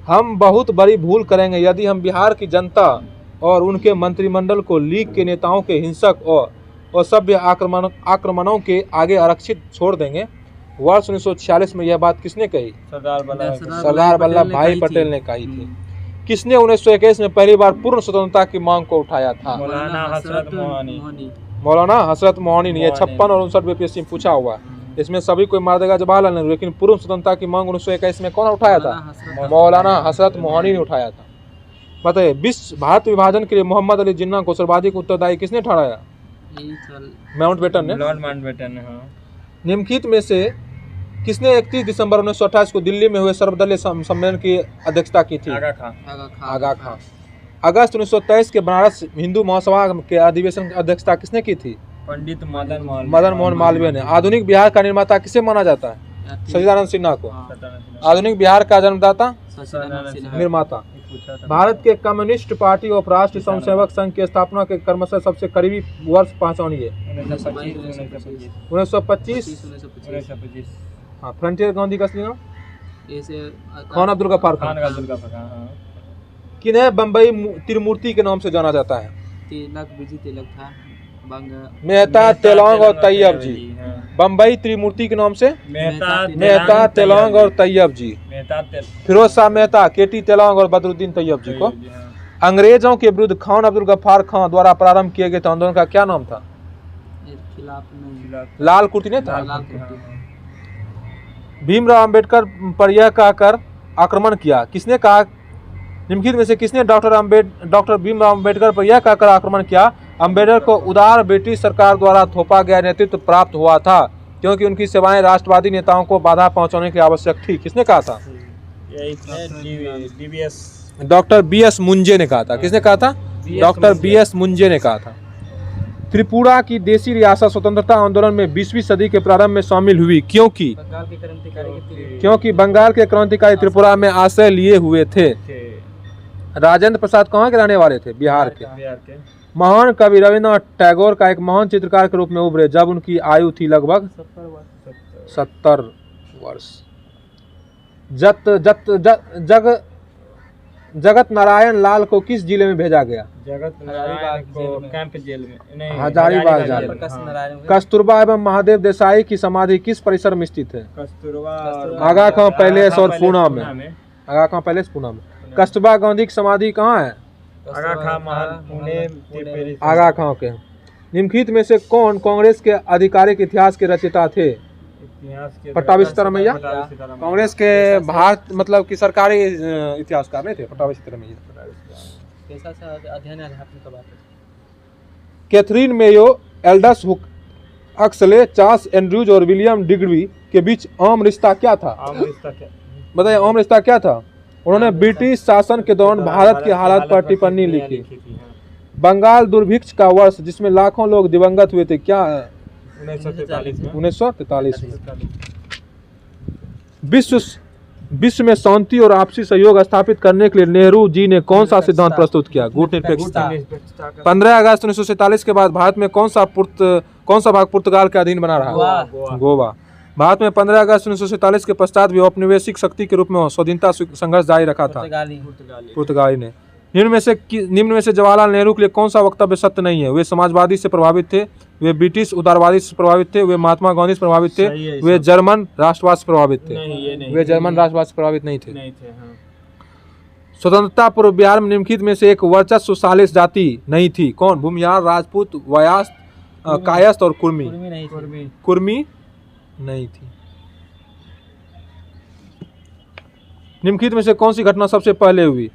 हम बहुत बड़ी भूल करेंगे यदि हम बिहार की जनता और उनके मंत्रिमंडल को लीग के नेताओं के हिंसक और सभ्य आक्रमणों के आगे आरक्षित छोड़ देंगे। वर्ष 1946 में यह बात किसने कही? सरदार वल्लभ भाई पटेल ने कही थी। किसने 1921 में पहली बार पूर्ण स्वतंत्रता की मांग को उठाया था? मौलाना हसरत मोहानी। मौलाना हसरत मोहानी ने। ये 56 और 59 बीपीएससी में पूछा हुआ है। इसमें सभी कोई मार देगा जवाहरलाल नेहरू, लेकिन पूर्ण स्वतंत्रता की मांग 1921 में कौन उठाया था? मौलाना हसरत मोहानी ने उठाया था। बताइए, विश्व भारत विभाजन के लिए मोहम्मद अली जिन्ना को सर्वाधिक उत्तरदायी किसने ठहराया? माउंटबेटन ने। लॉर्ड माउंटबेटन ने, हाँ। निम्नलिखित में से किसने 31 दिसंबर 1928 को दिल्ली में हुए सर्वदलीय सम्मेलन की अध्यक्षता की थी? आगा खां। आगा खां। अगस्त 1923 के बनारस हिंदू महासभा के अधिवेशन की अध्यक्षता किसने की थी? पंडित मदन मोहन मालवीय ने। आधुनिक बिहार का निर्माता किसे माना जाता है? सच्चिदानंद सिन्हा को। आधुनिक बिहार का जन्मदाता, निर्माता। भारत के कम्युनिस्ट पार्टी और राष्ट्रीय स्वयंसेवक संघ की स्थापना के क्रमशः सबसे करीबी वर्ष पहचानिए। 1925। हाँ, फ्रंटियर गांधी का असली नाम? खान अब्दुल गफ्फार खान। किन्हें बम्बई त्रिमूर्ति के नाम से जाना जाता है? तिलक था। मेहता, तेलंग और तैयब जी। बम्बई त्रिमूर्ति के नाम से मेहता, तेलंग और तैयब जी। फिरोज शाह मेहता, केटी तेलंग और बदरुद्दीन तैयब जी को। अंग्रेजों के विरुद्ध खान अब्दुल गफ्फार खान द्वारा प्रारंभ किए गए आंदोलन का क्या नाम था? लाल कुर्ती नहीं था? भीमराव अंबेडकर पर यह कहकर आक्रमण किया। किसने कहा? निम्नलिखित में से किसने डॉक्टर भीमराव अंबेडकर पर यह कहकर आक्रमण किया? अंबेडकर को उदार ब्रिटिश सरकार द्वारा थोपा गया नेतृत्व प्राप्त हुआ था, क्योंकि उनकी सेवाएं राष्ट्रवादी नेताओं को बाधा पहुंचाने की आवश्यक थी। किसने कहा था? डॉक्टर BS मुंजे ने कहा था। किसने कहा था? डॉक्टर BS मुंजे ने कहा था। त्रिपुरा की देशी रियासत स्वतंत्रता आंदोलन में 20वीं सदी के प्रारंभ में शामिल हुई, क्योंकि बंगाल के क्रांतिकारी त्रिपुरा में आश्रय लिए हुए थे। राजेंद्र प्रसाद कहाँ के रहने वाले थे? बिहार के। महान कवि रविन्द्रनाथ टैगोर का एक महान चित्रकार के रूप में उभरे जब उनकी आयु थी लगभग 70 वर्ष। जगत नारायण लाल को किस जिले में भेजा गया? जगत नारायण को कैंप जेल में, हजारीबाग जेल में। कस्तूरबा एवं महादेव देसाई की समाधि किस परिसर में स्थित है? कस्तूरबा आगा खां पैलेस और पूना में। आगा खां पैलेस पूना में। कस्तूरबा गांधी की समाधि कहाँ है? आगा खां महल, पुणे। आगा खां के। निम्नलिखित में से कौन कांग्रेस के आधिकारिक इतिहास के रचयिता थे? पट्टाभी सीतारामैया। कांग्रेस के भारत मतलब कि सरकारी इतिहासकार नहीं थे Pattabhi Sitaramayya. Catherine Mayo, Aldous Huxley, Charles Andrews और विलियम डिग्री के बीच आम रिश्ता क्या था? बताइए, आम रिश्ता क्या था? उन्होंने ब्रिटिश शासन के दौरान भारत की हालत पर टिप्पणी लिखी। बंगाल दुर्भिक्ष का वर्ष जिसमें लाखों लोग दिवंगत हुए थे क्या? 1943 में। विश्व में शांति और आपसी सहयोग स्थापित करने के लिए नेहरू जी ने कौन सा सिद्धांत प्रस्तुत किया? गुटनिरपेक्षता। 15 अगस्त 1947 के बाद भारत में कौन सा भाग पुर्तगाल के अधीन बना रहा? गोवा। भारत में 15 अगस्त 1947 के पश्चात भी औपनिवेशिक शक्ति के रूप में स्वाधीनता संघर्ष जारी रखा था पुर्तगाली ने। निम्न में से जवाहरलाल नेहरू के लिए कौन सा वक्तव्य सत्य नहीं है? वे समाजवादी से प्रभावित थे, वे ब्रिटिश उदारवादी से प्रभावित थे, वे महात्मा गांधी से प्रभावित थे, वे जर्मन राष्ट्रवाद से प्रभावित थे। वे जर्मन राष्ट्रवाद से प्रभावित नहीं थे। स्वतंत्रता पूर्व बिहार में निम्नलिखित में से एक वर्चस्वशाली जाति नहीं थी। कौन? भूमिहार, राजपूत, वयास, कायस्थ और कुर्मी। कुर्मी नहीं थी। निम्नलिखित में से कौन सी घटना सबसे पहले हुई?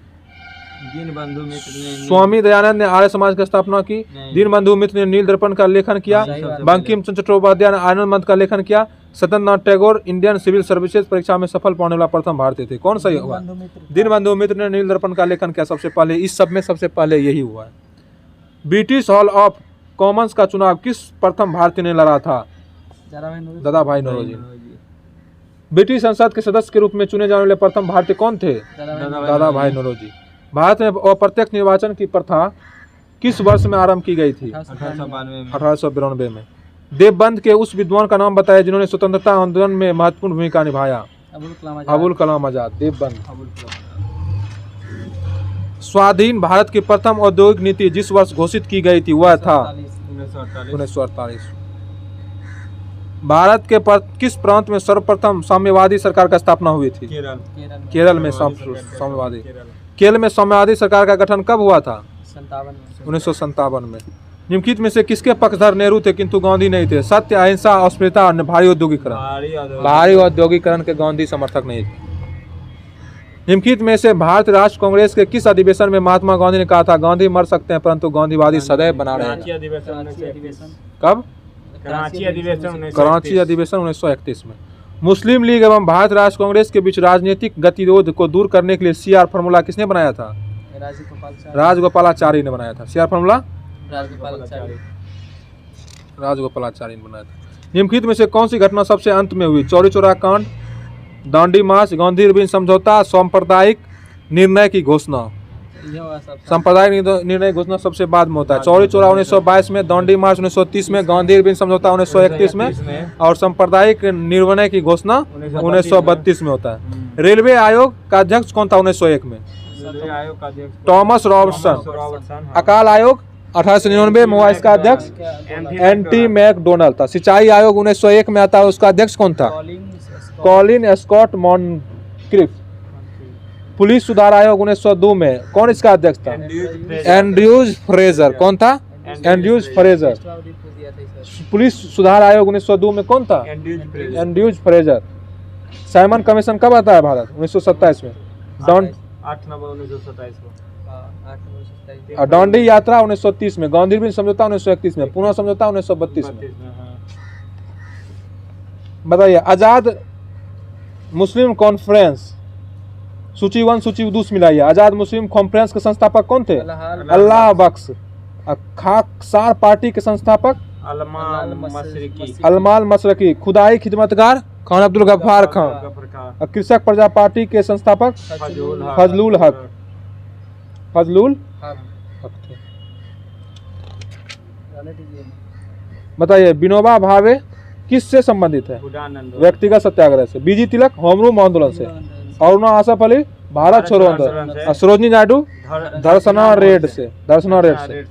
दीनबंधु मित्र ने स्वामी दयानंद ने आर्य समाज की स्थापना की। दीनबंधु मित्र ने नील दर्पण का लेखन किया। बंकिम चंद्र चट्टोपाध्याय ने आनंद मठ का लेखन किया। Satyendranath Tagore Indian civil services परीक्षा में सफल पाने वाला प्रथम भारतीय थे। कौन सही हुआ? दीनबंधु मित्र ने नील दर्पण का लेखन किया सबसे पहले। इस सब में सबसे पहले यही हुआ है। ब्रिटिश हॉल ऑफ कॉमन्स का चुनाव किस प्रथम भारतीय ने लड़ा था? दादाभाई नौरोजी। ब्रिटिश संसद के सदस्य के रूप में चुने जाने वाले प्रथम भारतीय कौन थे? दादाभाई नौरोजी। भारत में अप्रत्यक्ष निर्वाचन की प्रथा किस वर्ष में आरंभ की गई थी? 1892 में। देवबंद के उस विद्वान का नाम बताया जिन्होंने स्वतंत्रता आंदोलन में महत्वपूर्ण भूमिका निभाया? अबुल कलाम आजाद। देवबंद। स्वाधीन भारत की प्रथम औद्योगिक नीति जिस वर्ष घोषित की गई थी वह था 1948। भारत के किस प्रांत में सर्वप्रथम साम्यवादी सरकार का स्थापना हुई थी? केरल में साम्यवादी। केरल में साम्यवादी सरकार का गठन कब हुआ था? 57 में। 1957 में। निम्नलिखित में से किसके पक्षधर नेहरू थे किंतु गांधी नहीं थे? सत्य, अहिंसा, अस्पृश्यता और भारी औद्योगिकरण। भारी औद्योगिकरण के गांधी समर्थक नहीं थे। निम्नलिखित में से भारतीय राष्ट्र कांग्रेस के किस अधिवेशन में महात्मा गांधी ने कहा था गांधी मर सकते हैं परंतु गांधीवादी सदैव बना कराची रहेंगे? अधिवेशन 1931 कब? कराची अधिवेशन 1931 कराची अधिवेशन 1931 में। मुस्लिम लीग एवं भारत राष्ट्र कांग्रेस के बीच राजनीतिक गतिरोध को दूर करने के लिए सीआर फार्मूला किसने बनाया था? राजगोपालाचारी ने बनाया था। सीआर फार्मूला राजगोपालाचारी ने बनाया था। निम्नलिखित में से कौन सी घटना सबसे अंत में हुई? चौरी चौरा कांड, दांडी मार्च, गांधी इरविन समझौता, सांप्रदायिक निर्णय की घोषणा। सांप्रदायिक निर्णय घोषणा सबसे बाद में होता है। चौरी चौरा 1922 में, दांडी मार्च 1930 में, गांधी इरविन समझौता 1931 में और सांप्रदायिक निर्णय की घोषणा 1932 में होता है। रेलवे आयोग का अध्यक्ष कौन था 1901 में? आयोग का अध्यक्ष टॉमस रॉबर्टसन। अकाल आयोग 1899 में हुआ, इसका अध्यक्ष एंटी मैकडोनल्ड था। सिंचाई आयोग 1901 में आता है, उसका अध्यक्ष कौन था? Colin Scott मॉनक्रिफ। पुलिस सुधार आयोग 1902 में कौन इसका अध्यक्ष था? Andrews Fraser. कौन था? Andrews Fraser. पुलिस सुधार आयोग 1902 में कौन था? Andrews Fraser. साइमन कमीशन कब आता है भारत? 1927 में। 8 नवंबर 1927 को। और दांडी यात्रा 1930 में। गांधी इरविन समझौता 1931 में। पुनः समझौता 1932 में। बताइए, आजाद मुस्लिम कॉन्फ्रेंस सूची 1 सूची 2 मिलाइए। आजाद मुस्लिम कॉन्फ्रेंस के संस्थापक कौन थे? अल्लाह बख्श। खाकसार पार्टी के संस्थापक अलमाल मशरकी। खुदाई खिदमतगार खान अब्दुल गफ्फार खान। कृषक प्रजा पार्टी के संस्थापक फजलुल हक। फजलुल हक थे। बताइए, विनोबा भावे किससे संबंधित है? व्यक्तिगत सत्याग्रह से। बीजी तिलक होम रूल आंदोलन से। अरुणा आसफ अली भारत छोड़ो आंदोलन। सरोजनी नायडू दर्शना रेड से। दर्शना रेड से।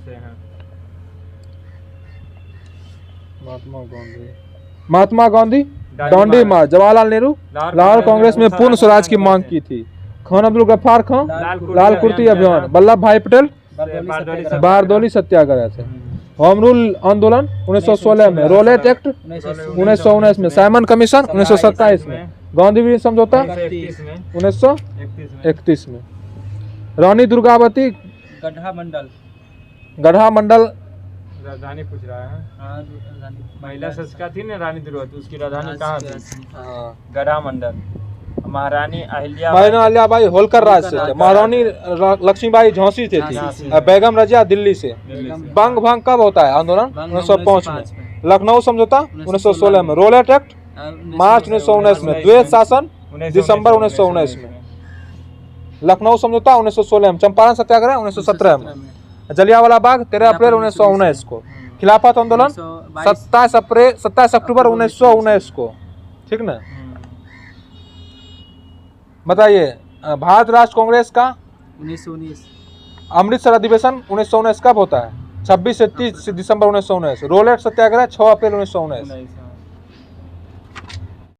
महात्मा गांधी दांडी मार्च। जवाहरलाल नेहरू लाहौर कांग्रेस में पूर्ण स्वराज की मांग की थी। खान अब्दुल गफ्फार खान लाल कुर्ती अभियान। वल्लभ भाई पटेल बारदौली सत्याग्रह से। होम रूल आंदोलन 1916 में। रोलेट एक्ट 1919 में। साइमन कमीशन 1927 में। गांधी इरविन समझौता 1931 में। रानी दुर्गावती गढ़ा मंडल राजधानी पूछ रहा है। महिला शासिका थी ना रानी दुर्गावती, उसकी राजधानी कहाँ थी? गढ़ा मंडल। महारानी अहिल्याबाई होलकर राज से थे। महारानी लक्ष्मीबाई झांसी से थी। बेगम रजिया दिल्ली से। बंग भंग कब होता है आंदोलन? 1905 में। लखनऊ समझौता 1916 में। रोलेट एक्ट मार्च 1919 में। द्वैत शासन दिसंबर 1919 में। लखनऊ समझौता 1916 में। चंपारण सत्याग्रह 1917 में। जलियांवाला बाग 13 अप्रैल 1919 को। खिलाफत आंदोलन 27 अक्टूबर 1919 को। ठीक ना? बताइए, भारत राष्ट्र कांग्रेस का 1919 अमृतसर अधिवेशन 1919 कब होता है? 26 से 30 दिसंबर 1919। रोलेट सत्याग्रह 6 अप्रैल 1919।